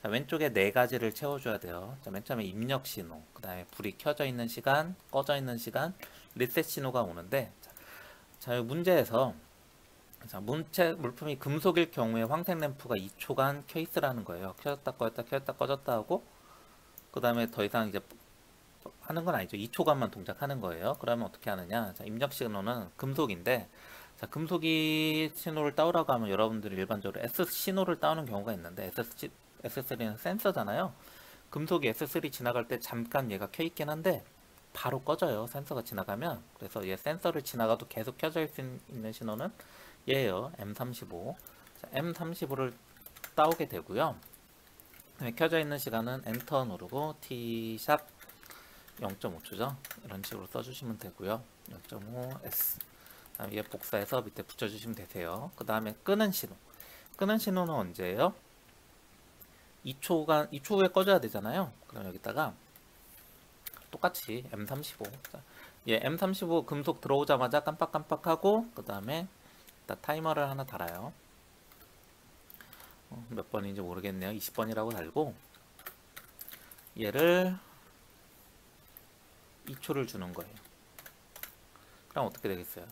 자, 왼쪽에 네 가지를 채워줘야 돼요. 자, 맨 처음에 입력 신호, 그 다음에 불이 켜져 있는 시간, 꺼져 있는 시간, 리셋 신호가 오는데 자, 자, 이 문제에서 자, 물품이 금속일 경우에 황색 램프가 2초간 켜 있으라는 거예요. 켜졌다 꺼졌다 켜졌다 꺼졌다 하고 그 다음에 더 이상 이제 하는 건 아니죠. 2초간만 동작하는 거예요. 그러면 어떻게 하느냐? 자, 입력 신호는 금속인데, 자, 금속이 신호를 따오라고 하면 여러분들이 일반적으로 S 신호를 따오는 경우가 있는데, S3는 센서잖아요. 금속이 S3 지나갈 때 잠깐 얘가 켜 있긴 한데, 바로 꺼져요. 센서가 지나가면. 그래서 얘 센서를 지나가도 계속 켜져 있는 신호는 얘예요. M35. 자, M35를 따오게 되고요. 켜져 있는 시간은 엔터 누르고 T샵 0.5초죠. 이런 식으로 써주시면 되고요. 0.5S. 위에 복사해서 밑에 붙여주시면 되세요. 그 다음에 끄는 신호. 끄는 신호는 언제예요? 2초 후에 꺼져야 되잖아요. 그럼 여기다가 똑같이 M35. 예, M35 금속 들어오자마자 깜빡깜빡하고 그 다음에 타이머를 하나 달아요. 몇 번인지 모르겠네요. 20번이라고 달고 얘를 2초를 주는 거예요. 그럼 어떻게 되겠어요?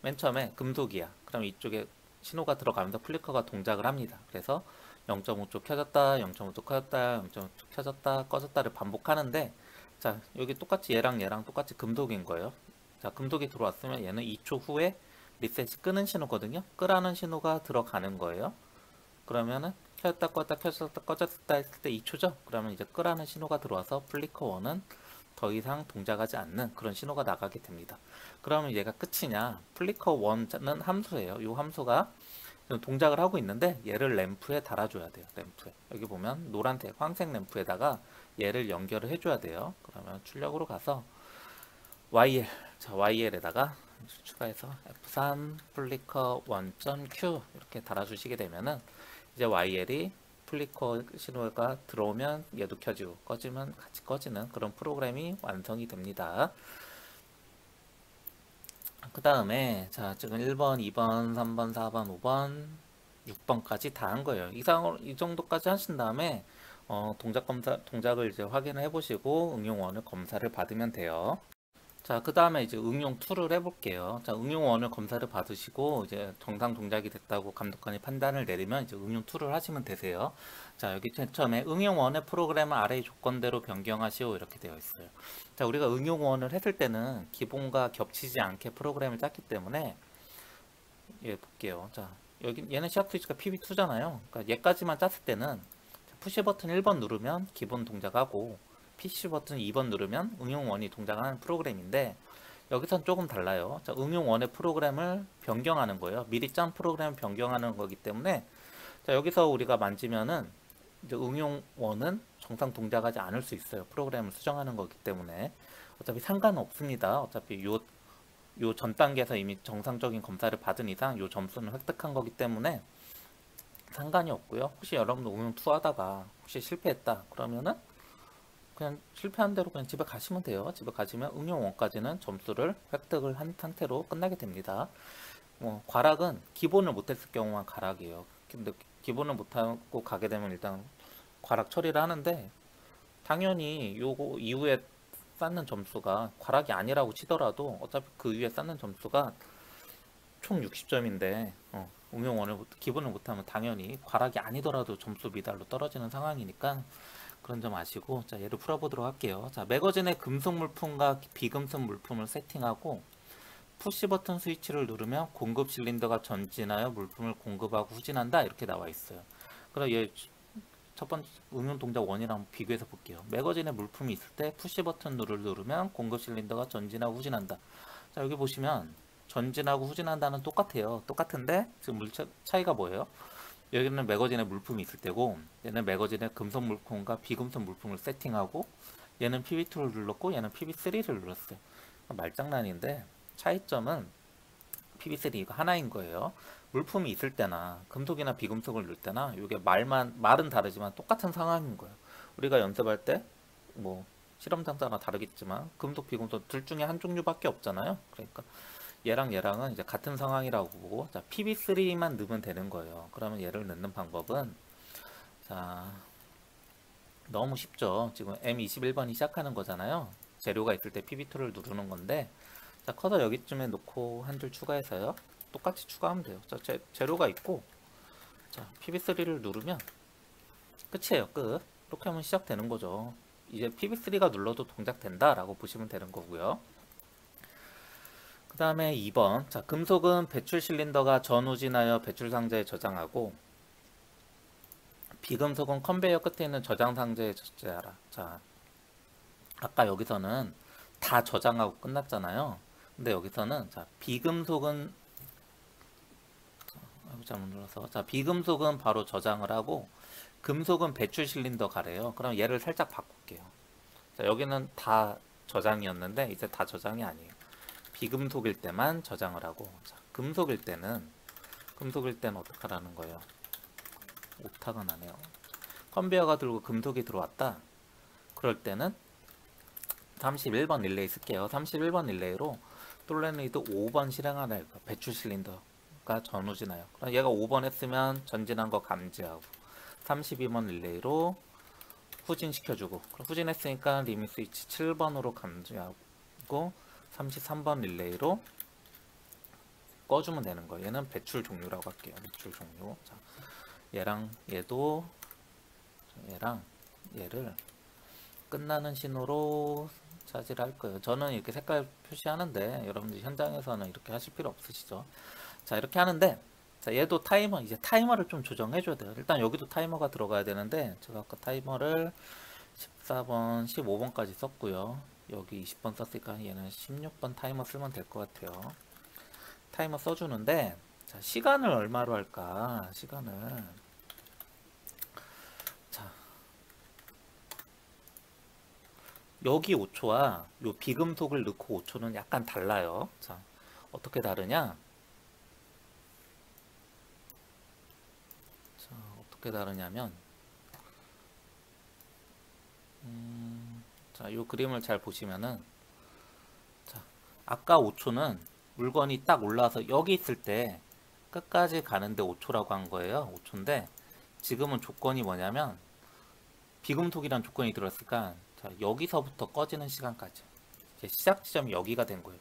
맨 처음에 금속이야. 그럼 이쪽에 신호가 들어가면서 플리커가 동작을 합니다. 그래서 0.5초 켜졌다, 0.5초 켜졌다, 0.5초 켜졌다, 꺼졌다를 반복하는데 자, 여기 똑같이 얘랑 똑같이 금속인 거예요. 자, 금속이 들어왔으면 얘는 2초 후에 리셋이 끄는 신호거든요. 끄라는 신호가 들어가는 거예요. 그러면은 켜졌다 껐다 켜졌다 꺼졌다 했을 때 2초죠. 그러면 이제 끄라는 신호가 들어와서 플리커 1은 더 이상 동작하지 않는 그런 신호가 나가게 됩니다. 그러면 얘가 끝이냐? 플리커 1은 함수예요. 이 함수가 동작을 하고 있는데 얘를 램프에 달아줘야 돼요. 램프에. 여기 보면 노란색, 황색 램프에다가 얘를 연결을 해줘야 돼요. 그러면 출력으로 가서 YL, 자 YL에다가 추가해서 F3 플리커 1.Q 이렇게 달아주시게 되면은 이제 YL이 플리커 신호가 들어오면 얘도 켜지고 꺼지면 같이 꺼지는 그런 프로그램이 완성이 됩니다. 그 다음에 자 지금 1번, 2번, 3번, 4번, 5번, 6번까지 다 한 거예요. 이 정도까지 하신 다음에 동작을 이제 확인을 해보시고 응용1을 검사를 받으면 돼요. 자, 그 다음에 이제 응용 2를 해볼게요. 자, 응용 1을 검사를 받으시고, 이제 정상 동작이 됐다고 감독관이 판단을 내리면 이제 응용 2를 하시면 되세요. 자, 여기 맨 처음에 응용 1의 프로그램을 아래의 조건대로 변경하시오. 이렇게 되어 있어요. 자, 우리가 응용 1을 했을 때는 기본과 겹치지 않게 프로그램을 짰기 때문에, 예, 볼게요. 자, 여기, 얘는 시작 스위치가 PB2잖아요. 그러니까 얘까지만 짰을 때는, 푸시 버튼 1번 누르면 기본 동작하고, PC 버튼 2번 누르면 응용 1이 동작하는 프로그램인데 여기선 조금 달라요. 자, 응용 1의 프로그램을 변경하는 거예요. 미리 짠 프로그램을 변경하는 거기 때문에 자, 여기서 우리가 만지면은 이제 응용 1은 정상 동작하지 않을 수 있어요. 프로그램을 수정하는 거기 때문에 어차피 상관은 없습니다. 어차피 요 전 단계에서 이미 정상적인 검사를 받은 이상 요 점수는 획득한 거기 때문에 상관이 없고요. 혹시 여러분도 응용 2 하다가 혹시 실패했다 그러면은 그냥 실패한 대로 그냥 집에 가시면 돼요. 집에 가시면 응용 1까지는 점수를 획득을 한 상태로 끝나게 됩니다. 과락은 기본을 못했을 경우만 과락이에요. 근데 기본을 못하고 가게 되면 일단 과락 처리를 하는데 당연히 요거 이후에 쌓는 점수가 과락이 아니라고 치더라도 어차피 그 위에 쌓는 점수가 총 60점인데 응용 1을 기본을 못하면 당연히 과락이 아니더라도 점수 미달로 떨어지는 상황이니까 그런 점 아시고 자 얘를 풀어보도록 할게요. 자 매거진의 금속 물품과 비금속 물품을 세팅하고 푸시 버튼 스위치를 누르면 공급 실린더가 전진하여 물품을 공급하고 후진한다 이렇게 나와 있어요. 그럼 얘 첫 번째 응용 동작 1이랑 비교해서 볼게요. 매거진에 물품이 있을 때 푸시 버튼 누르면 공급 실린더가 전진하고 후진한다. 자 여기 보시면 전진하고 후진한다는 똑같아요. 똑같은데 지금 차이가 뭐예요? 여기는 매거진에 물품이 있을 때고 얘는 매거진에 금속 물품과 비금속 물품을 세팅하고 얘는 PB2를 눌렀고 얘는 PB3를 눌렀어요. 말장난인데 차이점은 PB3 이거 하나인 거예요. 물품이 있을 때나 금속이나 비금속을 넣을 때나 이게 말은 다르지만 똑같은 상황인 거예요. 우리가 연습할 때 뭐 실험 장사나 다르겠지만 금속 비금속 둘 중에 한 종류밖에 없잖아요. 그러니까 얘랑은 이제 같은 상황이라고 보고 자 PB3만 넣으면 되는 거예요. 그러면 얘를 넣는 방법은 자 너무 쉽죠. 지금 M21번이 시작하는 거잖아요. 재료가 있을 때 PB2를 누르는 건데 자, 커서 여기쯤에 놓고 한 줄 추가해서요. 똑같이 추가하면 돼요. 자, 제로가 있고, 자, PB3를 누르면 끝이에요. 끝. 이렇게 하면 시작되는 거죠. 이제 PB3가 눌러도 동작된다 라고 보시면 되는 거고요. 그 다음에 2번. 자, 금속은 배출 실린더가 전후진하여 배출 상자에 저장하고, 비금속은 컨베이어 끝에 있는 저장 상자에 저장하라. 자, 아까 여기서는 다 저장하고 끝났잖아요. 근데 여기서는 자, 비금속은 잘못 눌러서 자, 비금속은 바로 저장을 하고 금속은 배출 실린더 가래요. 그럼 얘를 살짝 바꿀게요. 자, 여기는 다 저장이었는데 이제 다 저장이 아니에요. 비금속일 때만 저장을 하고, 자, 금속일 때는 어떻게 하라는 거예요? 오타가 나네요. 컨베이어가 들고 금속이 들어왔다. 그럴 때는 31번 릴레이 쓸게요. 31번 릴레이로 솔레니드 5번 실행하는 배출 실린더가 전후진하여. 그럼 얘가 5번 했으면 전진한 거 감지하고, 32번 릴레이로 후진시켜주고, 후진했으니까 리밋 스위치 7번으로 감지하고, 33번 릴레이로 꺼주면 되는 거예요. 얘는 배출 종류라고 할게요. 배출 종류. 자, 얘랑 얘도, 얘랑 얘를 끝나는 신호로 차지를 할 거예요. 저는 이렇게 색깔 표시하는데 여러분들 현장에서는 이렇게 하실 필요 없으시죠. 자, 이렇게 하는데, 자, 얘도 타이머, 이제 타이머를 좀 조정해 줘야 돼요. 일단 여기도 타이머가 들어가야 되는데 제가 아까 타이머를 14번, 15번까지 썼고요. 여기 20번 썼으니까 얘는 16번 타이머 쓰면 될 것 같아요. 타이머 써주는데, 자, 시간을 얼마로 할까? 시간을, 자, 여기 5초와 요 비금속을 넣고 5초는 약간 달라요. 자, 어떻게 다르냐? 자, 어떻게 다르냐면, 자, 요 그림을 잘 보시면은, 자, 아까 5초는 물건이 딱 올라와서 여기 있을 때 끝까지 가는데 5초라고 한 거예요. 5초인데 지금은 조건이 뭐냐면 비금속이란 조건이 들어있으니까, 자, 여기서부터 꺼지는 시간까지 이제 시작 지점이 여기가 된 거예요.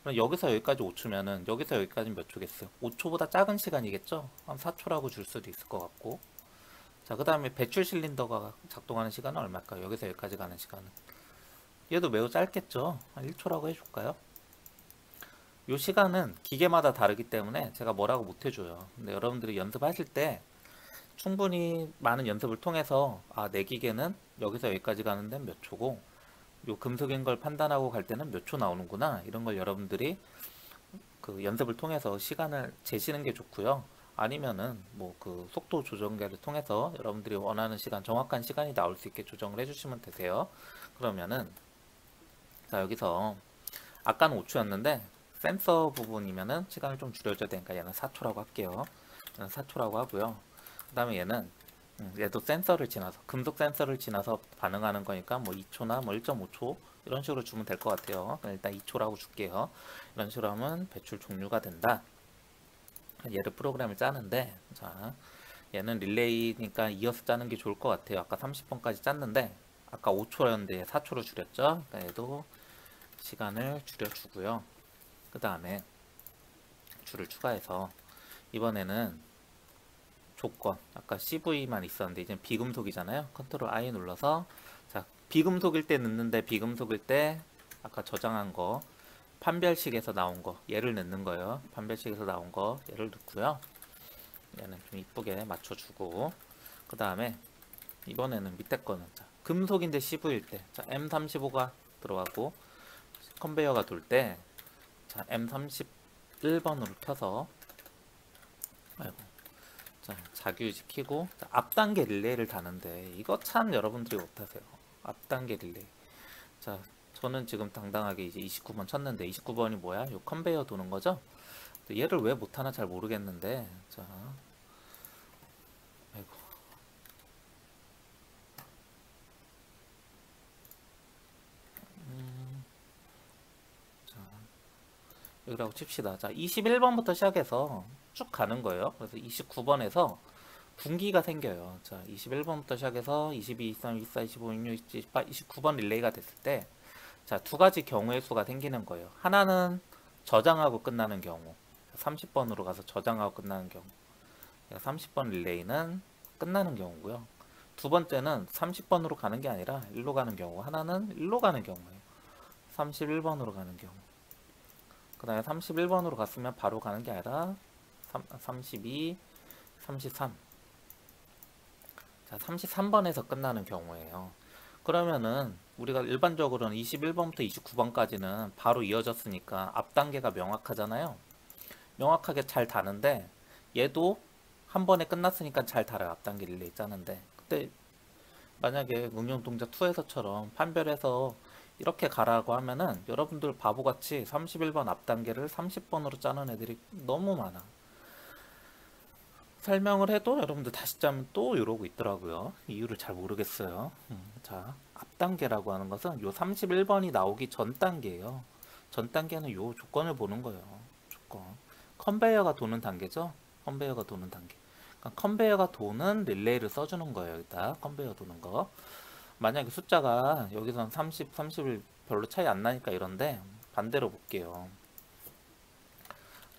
그럼 여기서 여기까지 5초면은 여기서 여기까지 몇 초겠어요? 5초보다 작은 시간이겠죠? 한 4초라고 줄 수도 있을 것 같고. 자, 그 다음에 배출 실린더가 작동하는 시간은 얼마일까요? 여기서 여기까지 가는 시간은, 얘도 매우 짧겠죠? 한 1초라고 해줄까요? 이 시간은 기계마다 다르기 때문에 제가 뭐라고 못 해줘요. 근데 여러분들이 연습하실 때 충분히 많은 연습을 통해서, 아, 내 기계는 여기서 여기까지 가는데 몇 초고 요 금속인 걸 판단하고 갈 때는 몇 초 나오는구나, 이런 걸 여러분들이 그 연습을 통해서 시간을 재시는 게 좋고요. 아니면은 뭐 그 속도 조정계를 통해서 여러분들이 원하는 시간, 정확한 시간이 나올 수 있게 조정을 해주시면 되세요. 그러면은, 자, 여기서 아까는 5초였는데 센서 부분이면은 시간을 좀 줄여줘야 되니까 얘는 4초라고 할게요. 얘는 4초라고 하고요. 그 다음에 얘는 얘도 센서를 지나서, 금속 센서를 지나서 반응하는 거니까 뭐 2초나 뭐 1.5초 이런 식으로 주면 될 것 같아요. 일단 2초라고 줄게요. 이런 식으로 하면 배출 종류가 된다. 얘를 프로그램을 짜는데, 자, 얘는 릴레이니까 이어서 짜는 게 좋을 것 같아요. 아까 30번까지 짰는데 아까 5초였는데 4초로 줄였죠. 그러니까 얘도 시간을 줄여주고요. 그 다음에 줄을 추가해서 이번에는 조건, 아까 CV만 있었는데 이제 비금속이잖아요. 컨트롤 I 눌러서, 자, 비금속일 때 넣는데, 비금속일 때 아까 저장한 거 판별식에서 나온 거 얘를 넣는 거예요. 판별식에서 나온 거 얘를 넣고요. 얘는 좀 이쁘게 맞춰주고, 그 다음에 이번에는 밑에 거는, 자, 금속인데 CV일 때, 자, M35가 들어가고 컨베이어가 돌 때, 자, M31번으로 켜서, 아이고, 자, 자규유지 키고, 자, 앞단계 릴레이를 다는데 이거 참 여러분들이 못하세요. 앞단계 릴레이. 자, 저는 지금 당당하게 이제 29번 쳤는데 29번이 뭐야? 요 컨베이어 도는 거죠? 얘를 왜 못하나 잘 모르겠는데, 자, 아이고, 자, 여기라고 칩시다. 자, 21번부터 시작해서 쭉 가는 거예요. 그래서 29번에서 분기가 생겨요. 자, 21번부터 시작해서 22, 23, 24, 25, 26, 27, 28, 29번 릴레이가 됐을 때, 자, 두 가지 경우의 수가 생기는 거예요. 하나는 저장하고 끝나는 경우. 30번으로 가서 저장하고 끝나는 경우. 30번 릴레이는 끝나는 경우고요. 두 번째는 30번으로 가는 게 아니라 1로 가는 경우. 하나는 1로 가는 경우예요. 31번으로 가는 경우. 그 다음에 31번으로 갔으면 바로 가는 게 아니라 32, 33. 자, 33번에서 끝나는 경우예요. 그러면은 우리가 일반적으로는 21번부터 29번까지는 바로 이어졌으니까 앞 단계가 명확하잖아요. 명확하게 잘 다는데 얘도 한 번에 끝났으니까 잘 달아요. 앞 단계 릴레이 짜는데. 근데 만약에 응용 동작 2에서처럼 판별해서 이렇게 가라고 하면은 여러분들 바보같이 31번 앞 단계를 30번으로 짜는 애들이 너무 많아. 설명을 해도 여러분들 다시 짜면 또 이러고 있더라고요. 이유를 잘 모르겠어요. 자, 앞 단계라고 하는 것은 요 31번이 나오기 전 단계예요. 전 단계는 요 조건을 보는 거예요. 조건. 컨베이어가 도는 단계죠. 컨베이어가 도는 단계. 그러니까 컨베이어가 도는 릴레이를 써주는 거예요. 여기다 컨베이어 도는 거. 만약에 숫자가 여기선 30, 30을 별로 차이 안 나니까 이런데 반대로 볼게요.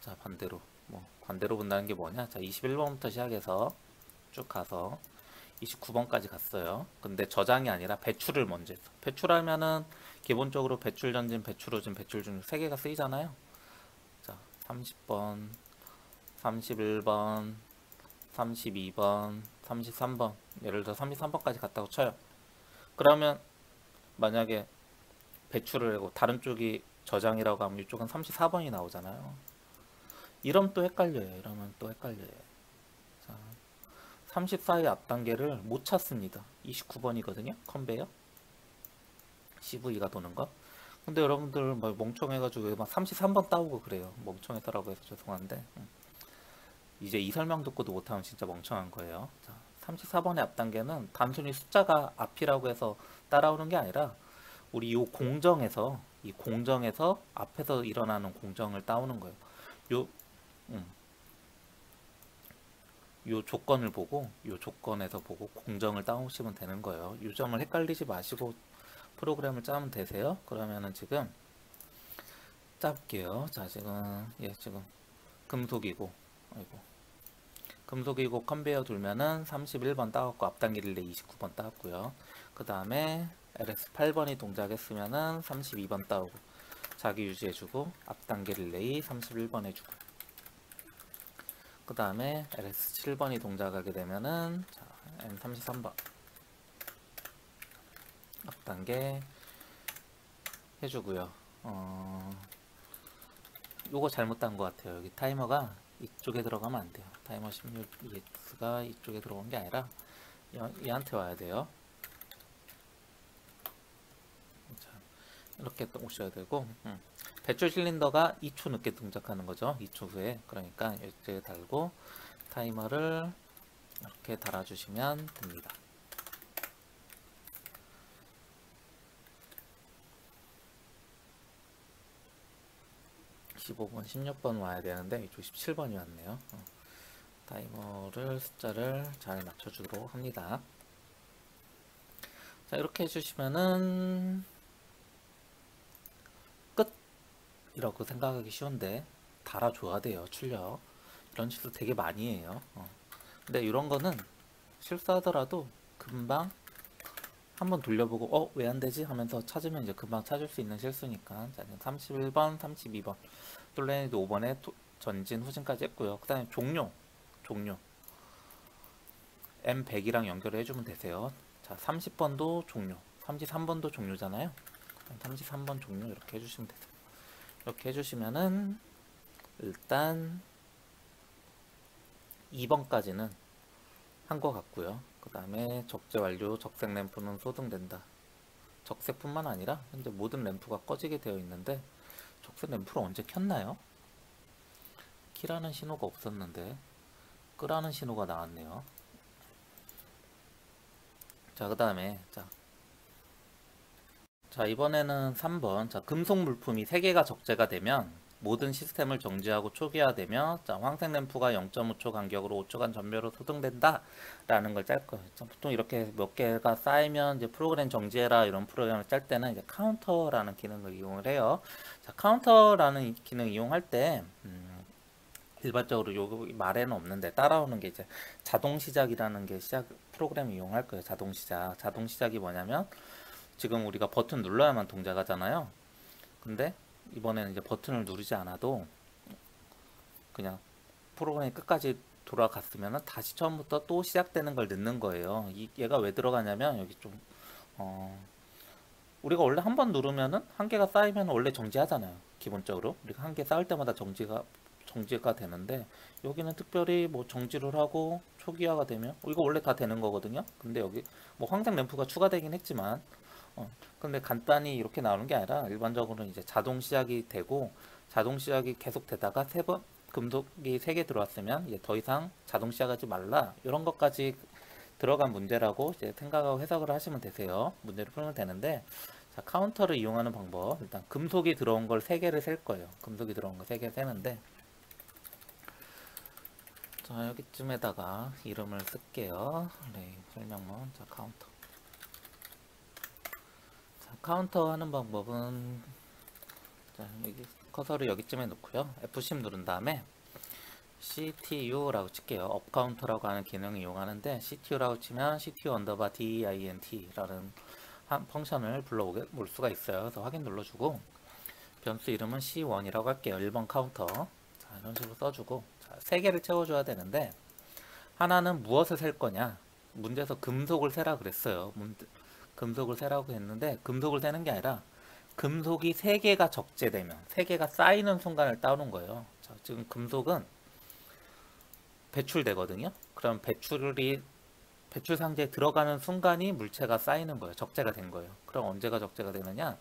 자, 반대로. 반대로 본다는 게 뭐냐? 자, 21번부터 시작해서 쭉 가서 29번까지 갔어요. 근데 저장이 아니라 배출을 먼저 했어. 배출하면은 기본적으로 배출 전진, 배출 후진, 배출 중 세 개가 쓰이잖아요. 자, 30번, 31번, 32번, 33번. 예를 들어 33번까지 갔다고 쳐요. 그러면 만약에 배출을 하고 다른 쪽이 저장이라고 하면 이쪽은 34번이 나오잖아요. 이러면 또 헷갈려요. 이러면 또 헷갈려요. 자, 34의 앞 단계를 못 찾습니다. 29번이거든요. 컨베이어. CV가 도는 거. 근데 여러분들 막 멍청해가지고 막 33번 따오고 그래요. 멍청했더라고 해서 죄송한데. 이제 이 설명 듣고도 못하면 진짜 멍청한 거예요. 자, 34번의 앞 단계는 단순히 숫자가 앞이라고 해서 따라오는 게 아니라 우리 이 공정에서 앞에서 일어나는 공정을 따오는 거예요. 요 조건을 보고 요 조건에서 보고 공정을 따오시면 되는 거예요. 요 점을 헷갈리지 마시고 프로그램을 짜면 되세요. 그러면은 지금 짜볼게요. 자, 지금 금속이고 금속이고 컨베이어 돌면은 31번 따왔고 앞 단계 릴레이 29번 따왔고요. 그 다음에 LS 8번이 동작했으면은 32번 따오고 자기 유지해주고 앞 단계 릴레이 31번 해주고 그 다음에 LS 7번이 동작하게 되면은 자, M33번 앞 단계 해주고요. 요거 잘못한 것 같아요. 여기 타이머가 이쪽에 들어가면 안 돼요. 타이머 16EX가 이쪽에 들어온 게 아니라 얘한테 와야 돼요. 자, 이렇게 또 오셔야 되고 배출 실린더가 2초 늦게 동작하는 거죠. 2초 후에. 그러니까 이렇게 달고 타이머를 이렇게 달아주시면 됩니다. 15번, 16번 와야 되는데 이쪽 17번이 왔네요. 타이머를 숫자를 잘 맞춰주도록 합니다. 자, 이렇게 해주시면은 끝! 이라고 생각하기 쉬운데 달아줘야 돼요. 출력 이런 실수 되게 많이 해요. 근데 이런 거는 실수하더라도 금방 한번 돌려보고 왜 안 되지? 하면서 찾으면 이제 금방 찾을 수 있는 실수니까. 자, 31번, 32번 똘레니드 5번에 전진, 후진까지 했고요. 그 다음에 종료 M100이랑 연결을 해주면 되세요. 자, 30번도 종료, 33번도 종료잖아요. 33번 종료 이렇게 해주시면 되세요. 이렇게 해주시면은 일단 2번까지는 한 것 같고요. 그 다음에 적재 완료, 적색 램프는 소등된다. 적색뿐만 아니라 현재 모든 램프가 꺼지게 되어 있는데 적색 램프를 언제 켰나요? 키라는 신호가 없었는데 끄라는 신호가 나왔네요. 자, 그 다음에 자, 이번에는 3번. 자, 금속 물품이 3개가 적재가 되면 모든 시스템을 정지하고 초기화되며 자, 황색 램프가 0.5초 간격으로 5초간 전멸로 소등된다 라는 걸 짤 거예요. 자, 보통 이렇게 몇 개가 쌓이면 이제 프로그램 정지해라 이런 프로그램을 짤 때는 이제 카운터라는 기능을 이용을 해요. 자, 카운터라는 기능 이용할 때 일반적으로 요 말에는 없는데 따라오는 게 이제 자동 시작이라는 게 시작 프로그램 이용할 거예요. 자동 시작. 자동 시작이 뭐냐면 지금 우리가 버튼 눌러야만 동작하잖아요. 근데 이번에는 이제 버튼을 누르지 않아도 그냥 프로그램이 끝까지 돌아갔으면 다시 처음부터 또 시작되는 걸 넣는 거예요. 얘가 왜 들어가냐면 여기 좀 우리가 원래 한 번 누르면은 한 개가 쌓이면 원래 정지하잖아요. 기본적으로 우리가 한 개 쌓을 때마다 정지가 되는데 여기는 특별히 뭐 정지를 하고 초기화가 되면 이거 원래 다 되는 거거든요. 근데 여기 뭐 황색 램프가 추가되긴 했지만 근데 간단히 이렇게 나오는 게 아니라 일반적으로는 이제 자동 시작이 되고 자동 시작이 계속 되다가 세 번 금속이 3개 들어왔으면 이제 더 이상 자동 시작하지 말라 이런 것까지 들어간 문제라고 이제 생각하고 해석을 하시면 되세요. 문제를 풀면 되는데 자, 카운터를 이용하는 방법 일단 금속이 들어온 걸 3개를 셀 거예요. 금속이 들어온 거 3개 세는데 자 여기쯤에다가 이름을 쓸게요. 네, 설명문 자 카운터 자 카운터 하는 방법은 자 여기 커서를 여기쯤에 놓고요. F10 누른 다음에 CTU라고 칠게요. 업카운터라고 하는 기능을 이용하는데 CTU라고 치면 CTU 언더바 DINT라는 한 펑션을 불러올 수가 있어요. 그래서 확인 눌러주고 변수 이름은 C1이라고 할게요. 1번 카운터 자, 이런 식으로 써주고 자, 3개를 채워줘야 되는데 하나는 무엇을 셀 거냐 문제에서 금속을 세라 그랬어요. 금속을 세라고 했는데 금속을 세는 게 아니라 금속이 3개가 적재되면 3개가 쌓이는 순간을 따오는 거예요. 자, 지금 금속은 배출되거든요. 그럼 배출 상자에 들어가는 순간이 물체가 쌓이는 거예요. 적재가 된 거예요. 그럼 언제가 적재가 되느냐?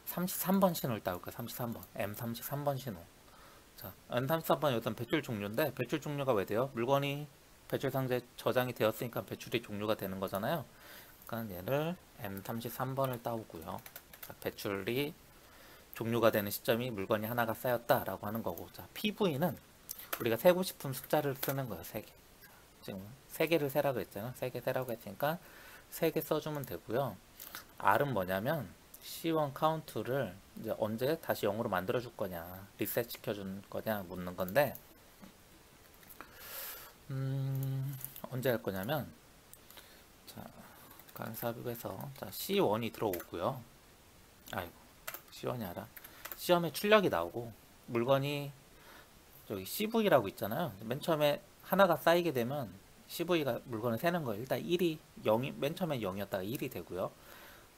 33번 신호를 따올 거예요. 33번. M33번 신호. 자, M33번 여기서는 배출 종료인데 배출 종료가 왜 돼요? 물건이 배출 상자에 저장이 되었으니까 배출이 종료가 되는 거잖아요. 그러니까 얘를 M33번을 따오고요. 자, 배출이 종료가 되는 시점이 물건이 하나가 쌓였다라고 하는 거고. 자, PV는 우리가 세고 싶은 숫자를 쓰는 거예요. 3개. 지금 3개를 세라고 했잖아요. 3개 세라고 했으니까 3개 써주면 되고요. R은 뭐냐면 C1 카운트를 이제 언제 다시 0으로 만들어 줄 거냐 리셋 시켜 줄 거냐 묻는 건데 언제 할 거냐면 자 간삽입에서 자 C1이 들어오고요. 아이고 C1이 아니라 시험에 출력이 나오고 물건이 저기 CV라고 있잖아요. 맨 처음에 하나가 쌓이게 되면 CV가 물건을 세는 거예요. 일단 1이 0이 맨 처음에 0이었다가 1이 되고요.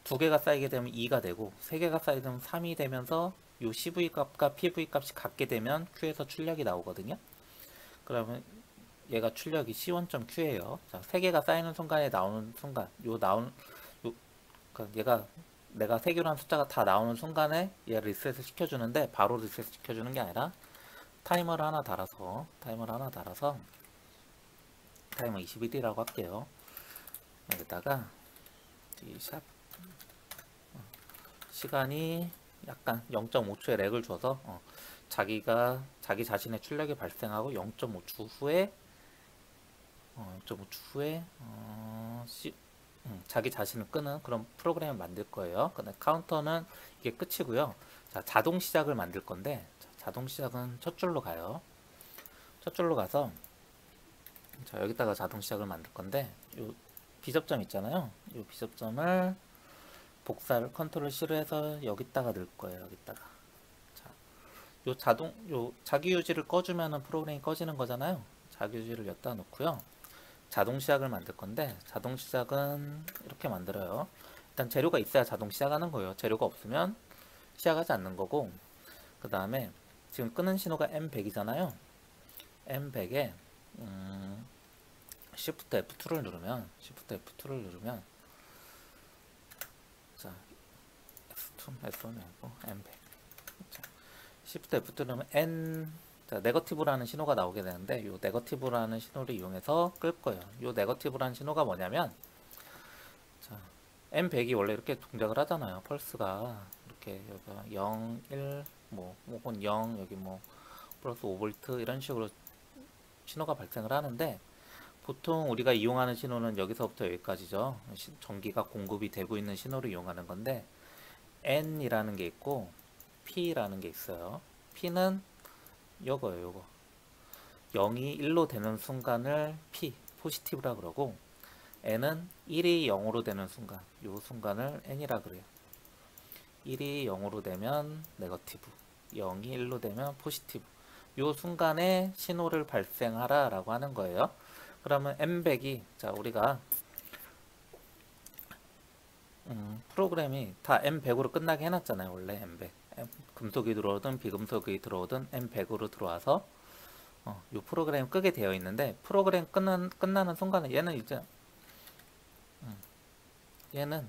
2개가 쌓이게 되면 2가 되고 3개가 쌓이게 되면 3이 되면서 요 CV 값과 PV 값이 같게 되면 Q에서 출력이 나오거든요. 그러면 얘가 출력이 C1.Q예요. 자, 3개가 쌓이는 순간에 나오는 순간 그러니까 얘가 내가 3개라는 숫자가 다 나오는 순간에 얘를 리셋을 시켜주는데 바로 리셋 시켜주는 게 아니라 타이머를 하나 달아서 타이머 21이라고 할게요. 여기다가 샵 시간이 약간 0.5초의 렉을 줘서 자기 자신의 출력이 발생하고 0.5초 후에 자기 자신을 끄는 그런 프로그램을 만들 거예요. 근데 카운터는 이게 끝이고요. 자, 자동 시작을 만들 건데 자동 시작은 첫 줄로 가요. 첫 줄로 가서 자, 여기다가 자동 시작을 만들 건데 요 비접점 있잖아요. 요 비접점을 복사를 컨트롤 C로 해서 여기다가 넣을 거예요. 여기다가 자, 요 자기 유지를 꺼주면은 프로그램이 꺼지는 거잖아요. 자기 유지를 여기다 놓고요. 자동 시작을 만들 건데 자동 시작은 이렇게 만들어요. 일단 재료가 있어야 자동 시작하는 거예요. 재료가 없으면 시작하지 않는 거고 그 다음에 지금 끄는 신호가 M100이잖아요. M100에 Shift F2를 누르면 자 S2 말고 M100 자, Shift F2 누르면 자, 네거티브라는 신호가 나오게 되는데 이 네거티브라는 신호를 이용해서 끌 거예요. 이 네거티브라는 신호가 뭐냐면 자, M100이 원래 이렇게 동작을 하잖아요. 펄스가 이렇게 여기가 0, 1, 뭐 혹은 0 여기 뭐 플러스 5V 이런 식으로 신호가 발생을 하는데, 보통 우리가 이용하는 신호는 여기서부터 여기까지죠. 전기가 공급이 되고 있는 신호를 이용하는 건데, N이라는 게 있고 P라는 게 있어요. P는 요거예요. 요거 0이 1로 되는 순간을 P, 포지티브라 그러고, N은 1이 0으로 되는 순간, 요 순간을 N이라 그래요. 1이 0으로 되면 네거티브, 0이 1로 되면 포지티브, 요 순간에 신호를 발생하라 라고 하는 거예요. 그러면 M100이, 자 우리가 프로그램이 다 M100으로 끝나게 해놨잖아요. 원래 M100 금속이 들어오든 비금속이 들어오든 M100으로 들어와서 이 프로그램 끄게 되어 있는데, 프로그램 끝나는 순간에 얘는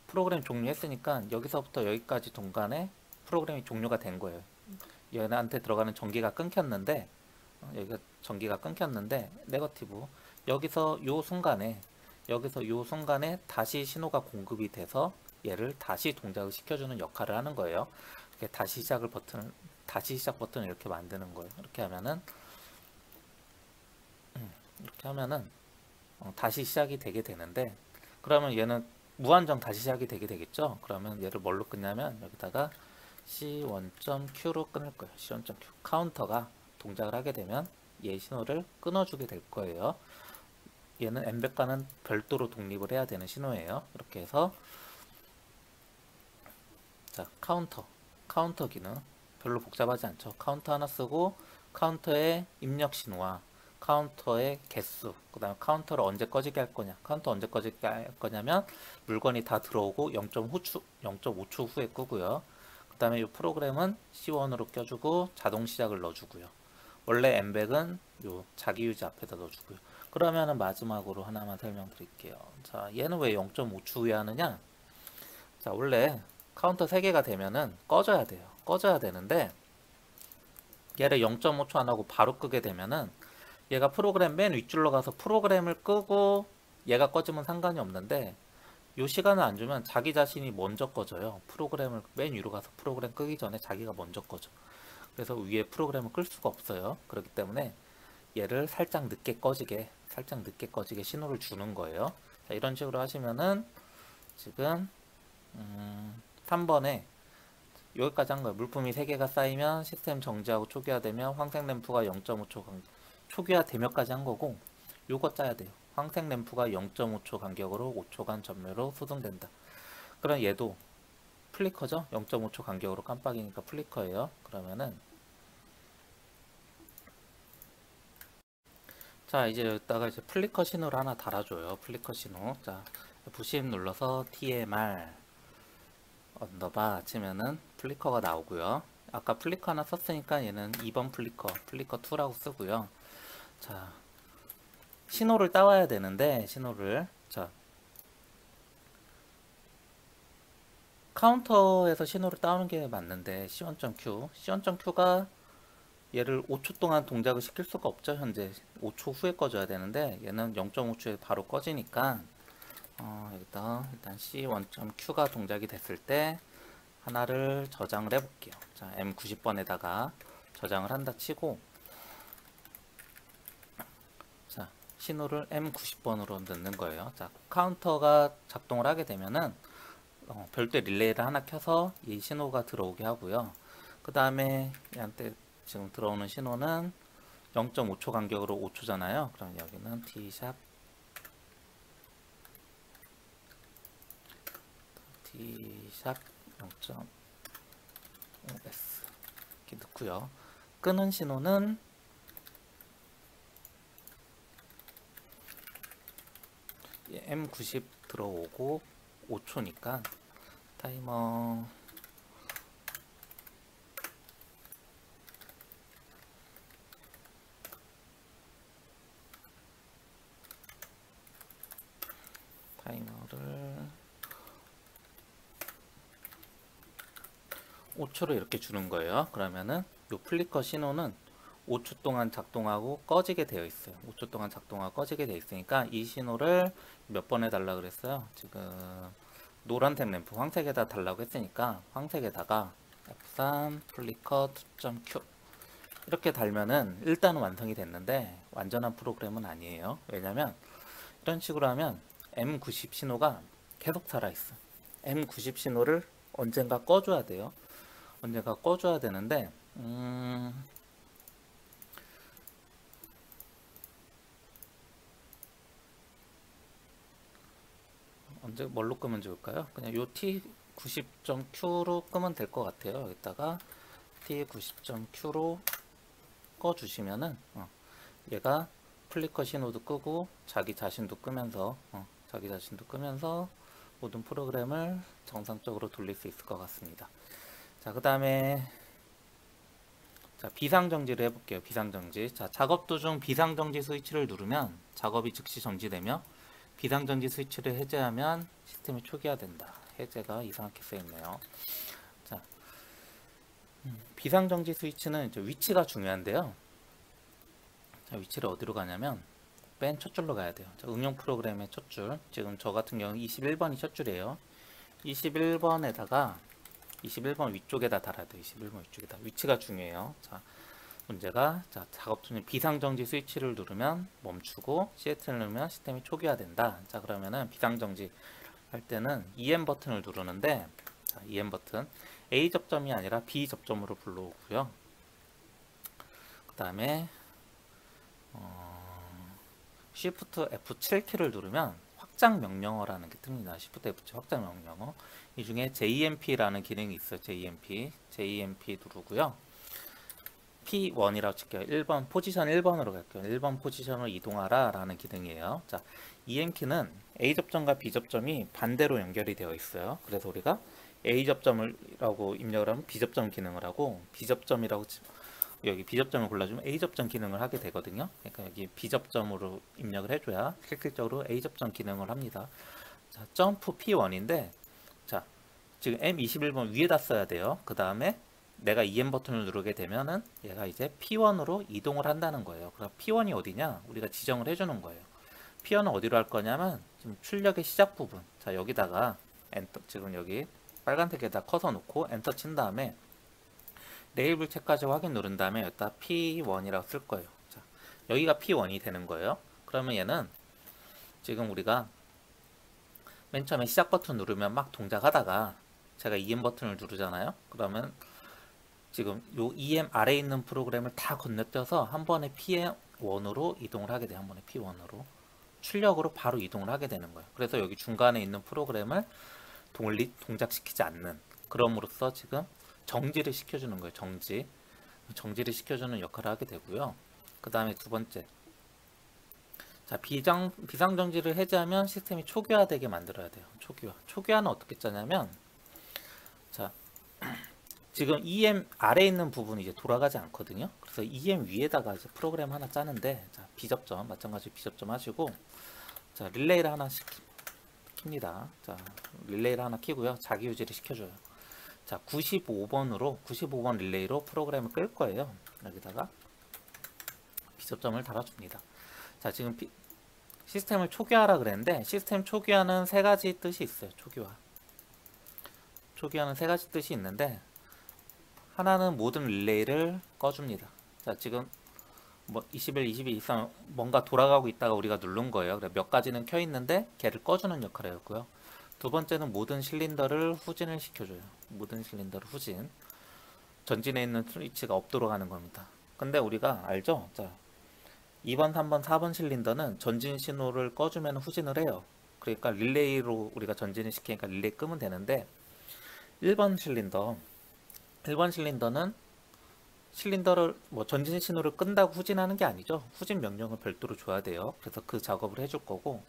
프로그램 종료했으니까 여기서부터 여기까지 동간에 프로그램이 종료가 된 거예요. 얘한테 들어가는 전기가 끊겼는데, 여기가 전기가 끊겼는데 네거티브, 여기서 요 순간에 다시 신호가 공급이 돼서 얘를 다시 동작을 시켜주는 역할을 하는 거예요. 이렇게 다시 시작 버튼을 이렇게 만드는 거예요. 이렇게 하면은 다시 시작이 되게 되는데, 그러면 얘는 무한정 다시 시작이 되게 되겠죠. 그러면 얘를 뭘로 끊냐면 여기다가 C1.Q로 끊을 거예요. C1.Q 카운터가 동작을 하게 되면 얘 신호를 끊어주게 될 거예요. 얘는 M100과는 별도로 독립을 해야 되는 신호예요. 이렇게 해서, 자 카운터 기능 별로 복잡하지 않죠. 카운터 하나 쓰고, 카운터의 입력 신호와 카운터의 개수, 그 다음에 카운터를 언제 꺼지게 할 거냐. 카운터 언제 꺼지게 할 거냐면 물건이 다 들어오고 0.5초 후에 끄고요. 그 다음에 이 프로그램은 C1으로 껴주고 자동 시작을 넣어주고요. 원래 M100은 요 자기 유지 앞에다 넣어주고요. 그러면은 마지막으로 하나만 설명드릴게요. 자, 얘는 왜 0.5초 후에 하느냐? 자, 원래 카운터 3개가 되면은 꺼져야 돼요. 꺼져야 되는데, 얘를 0.5초 안 하고 바로 끄게 되면은 얘가 프로그램 맨 윗줄로 가서 프로그램을 끄고 얘가 꺼지면 상관이 없는데, 요 시간을 안 주면 자기 자신이 먼저 꺼져요. 프로그램을 맨 위로 가서 프로그램 끄기 전에 자기가 먼저 꺼져. 그래서 위에 프로그램을 끌 수가 없어요. 그렇기 때문에 얘를 살짝 늦게 꺼지게 신호를 주는 거예요. 자, 이런 식으로 하시면은 지금 3번에 여기까지 한 거예요. 물품이 3개가 쌓이면 시스템 정지하고 초기화되면 황색 램프가 0.5초 초기화되면까지 한 거고, 요거 짜야 돼요. 황색 램프가 0.5초 간격으로 5초간 전멸로 소등된다. 그럼 얘도 플리커죠? 0.5초 간격으로 깜빡이니까 플리커예요. 그러면은, 자 이제 여기다가 이제 플리커 신호를 하나 달아줘요. 플리커 신호. 자 F10 눌러서 TMR 언더바 치면은 플리커가 나오고요. 아까 플리커 하나 썼으니까 얘는 2번 플리커 2라고 쓰고요. 자 신호를 따와야 되는데, 자 카운터에서 신호를 따오는 게 맞는데, C1.Q가 얘를 5초 동안 동작을 시킬 수가 없죠. 현재 5초 후에 꺼져야 되는데 얘는 0.5초에 바로 꺼지니까, 여기다 일단 C1.Q가 동작이 됐을 때 하나를 저장을 해볼게요. 자 M90번에다가 저장을 한다 치고, 자 신호를 M90번으로 넣는 거예요. 자 카운터가 작동을 하게 되면은 별도의 릴레이를 하나 켜서 이 신호가 들어오게 하고요. 그 다음에 얘한테 지금 들어오는 신호는 0.5초 간격으로 5초잖아요. 그럼 여기는 T샵 0.5S 이렇게 넣고요. 끄는 신호는 M90 들어오고 5초니까 타이머 타이머를 5초로 이렇게 주는 거예요. 그러면은 요 플리커 신호는 5초 동안 작동하고 꺼지게 되어 있어요. 5초 동안 작동하고 꺼지게 되어 있으니까 이 신호를 몇 번에 달라 그랬어요. 지금 노란색 램프 황색에다 달라고 했으니까 황색에다가 F3 플리커 2.q 이렇게 달면은 일단은 완성이 됐는데 완전한 프로그램은 아니에요. 왜냐면 이런 식으로 하면 M90 신호가 계속 살아있어. M90 신호를 언젠가 꺼줘야 돼요. 언젠가 꺼줘야 되는데 언제 뭘로 끄면 좋을까요? 그냥 요 T90.Q로 끄면 될 것 같아요. 여기다가 T90.Q로 꺼주시면은 얘가 플리커 신호도 끄고 자기 자신도 끄면서 모든 프로그램을 정상적으로 돌릴 수 있을 것 같습니다. 자, 그 다음에 비상정지를 해볼게요. 비상정지. 자, 작업 도중 비상정지 스위치를 누르면 작업이 즉시 정지되며 비상정지 스위치를 해제하면 시스템이 초기화된다. 해제가 이상하게 쓰여있네요. 자, 비상정지 스위치는 이제 위치가 중요한데요. 자, 위치를 어디로 가냐면 맨 첫 줄로 가야 돼요. 자, 응용 프로그램의 첫 줄. 지금 저 같은 경우는 21번이 첫 줄이에요. 21번에다가 21번 위쪽에다 달아야 돼요. 21번 위쪽에다. 위치가 중요해요. 자, 문제가 작업 중에 비상정지 스위치를 누르면 멈추고 CT를 누르면 시스템이 초기화된다. 자, 그러면은 비상정지 할 때는 EM 버튼을 누르는데 자, EM 버튼 A 접점이 아니라 B 접점으로 불러오고요. 그 다음에 Shift F7키를 누르면 확장 명령어라는 게 뜹니다. Shift F7 확장 명령어. 이 중에 JMP라는 기능이 있어요. JMP 누르고요. P1이라고 칠게요. 1번 포지션 1번으로 갈게요. 1번 포지션으로 이동하라 라는 기능이에요. 자, EM키는 A 접점과 B 접점이 반대로 연결이 되어 있어요. 그래서 우리가 A 접점이라고 입력을 하면 B 접점 기능을 하고 B 접점이라고 여기 B 접점을 골라주면 A 접점 기능을 하게 되거든요. 그러니까 여기 B 접점으로 입력을 해줘야 실질적으로 A 접점 기능을 합니다. 자, 점프 P1인데 자, 지금 M21번 위에다 써야 돼요. 그 다음에 내가 EM 버튼을 누르게 되면은 얘가 이제 P1으로 이동을 한다는 거예요. 그럼 P1이 어디냐? 우리가 지정을 해주는 거예요. P1은 어디로 할 거냐면 지금 출력의 시작 부분. 자, 여기다가 엔터, 지금 여기 빨간색에다 커서 놓고 엔터 친 다음에 레이블 체크까지 확인 누른 다음에 여기다 P1이라고 쓸 거예요. 자, 여기가 P1이 되는 거예요. 그러면 얘는 지금 우리가 맨 처음에 시작 버튼 누르면 막 동작하다가 제가 EM 버튼을 누르잖아요. 그러면 지금 요 EM 아래에 있는 프로그램을 다 건너뛰어서 한 번에 P1으로 이동을 하게 돼요. 한 번에 P1으로. 출력으로 바로 이동을 하게 되는 거예요. 그래서 여기 중간에 있는 프로그램을 동작시키지 않는, 그럼으로써 지금 정지를 시켜주는 거예요. 정지를 시켜주는 역할을 하게 되고요. 그 다음에 두 번째, 자, 비상정지를 해제하면 시스템이 초기화되게 만들어야 돼요. 초기화는 어떻게 짜냐면, 자, 지금 EM 아래에 있는 부분이 이제 돌아가지 않거든요. 그래서 EM 위에다가 이제 프로그램 하나 짜는데, 자, B접점, 마찬가지로 B접점 하시고, 자, 릴레이를 하나 킵니다. 자, 릴레이를 하나 키고요. 자기 유지를 시켜줘요. 자, 95번 릴레이로 프로그램을 끌 거예요. 여기다가 B접점을 달아줍니다. 자, 지금 시스템을 초기화하라 그랬는데, 시스템 초기화는 세 가지 뜻이 있어요. 초기화는 세 가지 뜻이 있는데, 하나는 모든 릴레이를 꺼줍니다. 자, 지금 뭐 21, 22, 23 뭔가 돌아가고 있다가 우리가 누른 거예요. 그래 몇 가지는 켜 있는데 걔를 꺼주는 역할을 했고요. 두 번째는 모든 실린더를 후진을 시켜줘요. 모든 실린더를 후진. 전진에 있는 스위치가 없도록 하는 겁니다. 근데 우리가 알죠? 자, 2번, 3번, 4번 실린더는 전진 신호를 꺼주면 후진을 해요. 그러니까 릴레이로 우리가 전진을 시키니까 릴레이 끄면 되는데 1번 실린더는 실린더를 뭐 전진 신호를 끈다고 후진하는 게 아니죠. 후진 명령을 별도로 줘야 돼요. 그래서 그 작업을 해줄 거고,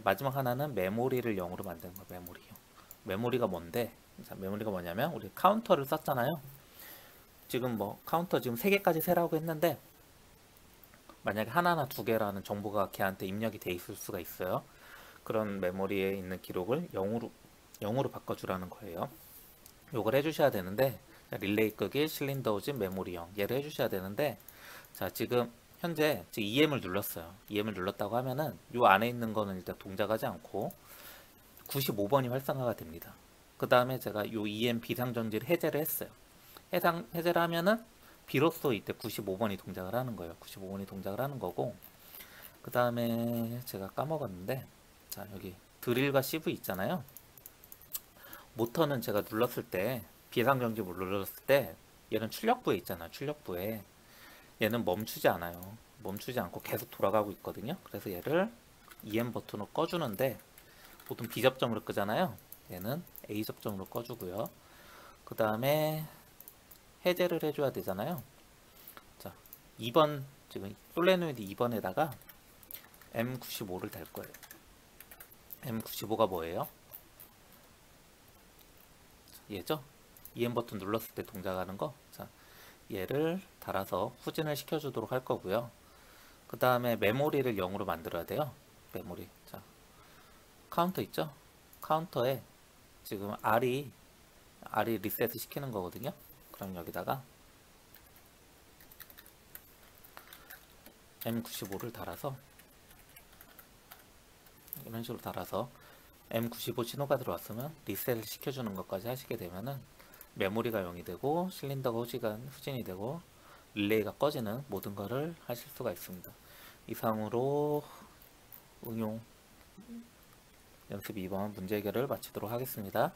마지막 하나는 메모리를 0으로 만드는 거예요. 메모리요. 메모리가 뭔데? 자, 메모리가 뭐냐면 우리 카운터를 썼잖아요. 지금 뭐 카운터 지금 3개까지 세라고 했는데 만약에 하나나 2개라는 정보가 걔한테 입력이 돼 있을 수가 있어요. 그런 메모리에 있는 기록을 0으로 바꿔주라는 거예요. 요걸 해주셔야 되는데, 릴레이 끄기, 실린더 후진, 메모리형 얘를 해주셔야 되는데, 자, 지금 현재 EM을 눌렀어요. EM을 눌렀다고 하면은 요 안에 있는 거는 일단 동작하지 않고 95번이 활성화가 됩니다. 그 다음에 제가 요 EM 비상정지를 해제를 했어요. 해제를 하면은 비로소 이때 95번이 동작을 하는 거예요. 95번이 동작을 하는 거고, 그 다음에 제가 까먹었는데, 자, 여기 드릴과 CV 있잖아요. 모터는 제가 눌렀을 때, 비상정지를 눌렀을 때, 얘는 출력부에 있잖아요. 출력부에. 얘는 멈추지 않아요. 멈추지 않고 계속 돌아가고 있거든요. 그래서 얘를 EM 버튼으로 꺼주는데, 보통 B 접점으로 끄잖아요. 얘는 A 접점으로 꺼주고요. 그 다음에 해제를 해줘야 되잖아요. 자, 2번, 지금 솔레노이드 2번에다가 M95를 달 거예요. M95가 뭐예요? 얘죠? EM 버튼 눌렀을 때 동작하는 거. 자, 얘를 달아서 후진을 시켜주도록 할 거고요. 그 다음에 메모리를 0으로 만들어야 돼요. 메모리. 자, 카운터 있죠? 카운터에 지금 R이 리셋 시키는 거거든요. 그럼 여기다가 M95를 달아서 이런 식으로 달아서 M95 신호가 들어왔으면 리셋을 시켜주는 것까지 하시게 되면은 메모리가 0이 되고 실린더가 후진이 되고 릴레이가 꺼지는 모든 것을 하실 수가 있습니다. 이상으로 응용 연습 2번 문제 해결을 마치도록 하겠습니다.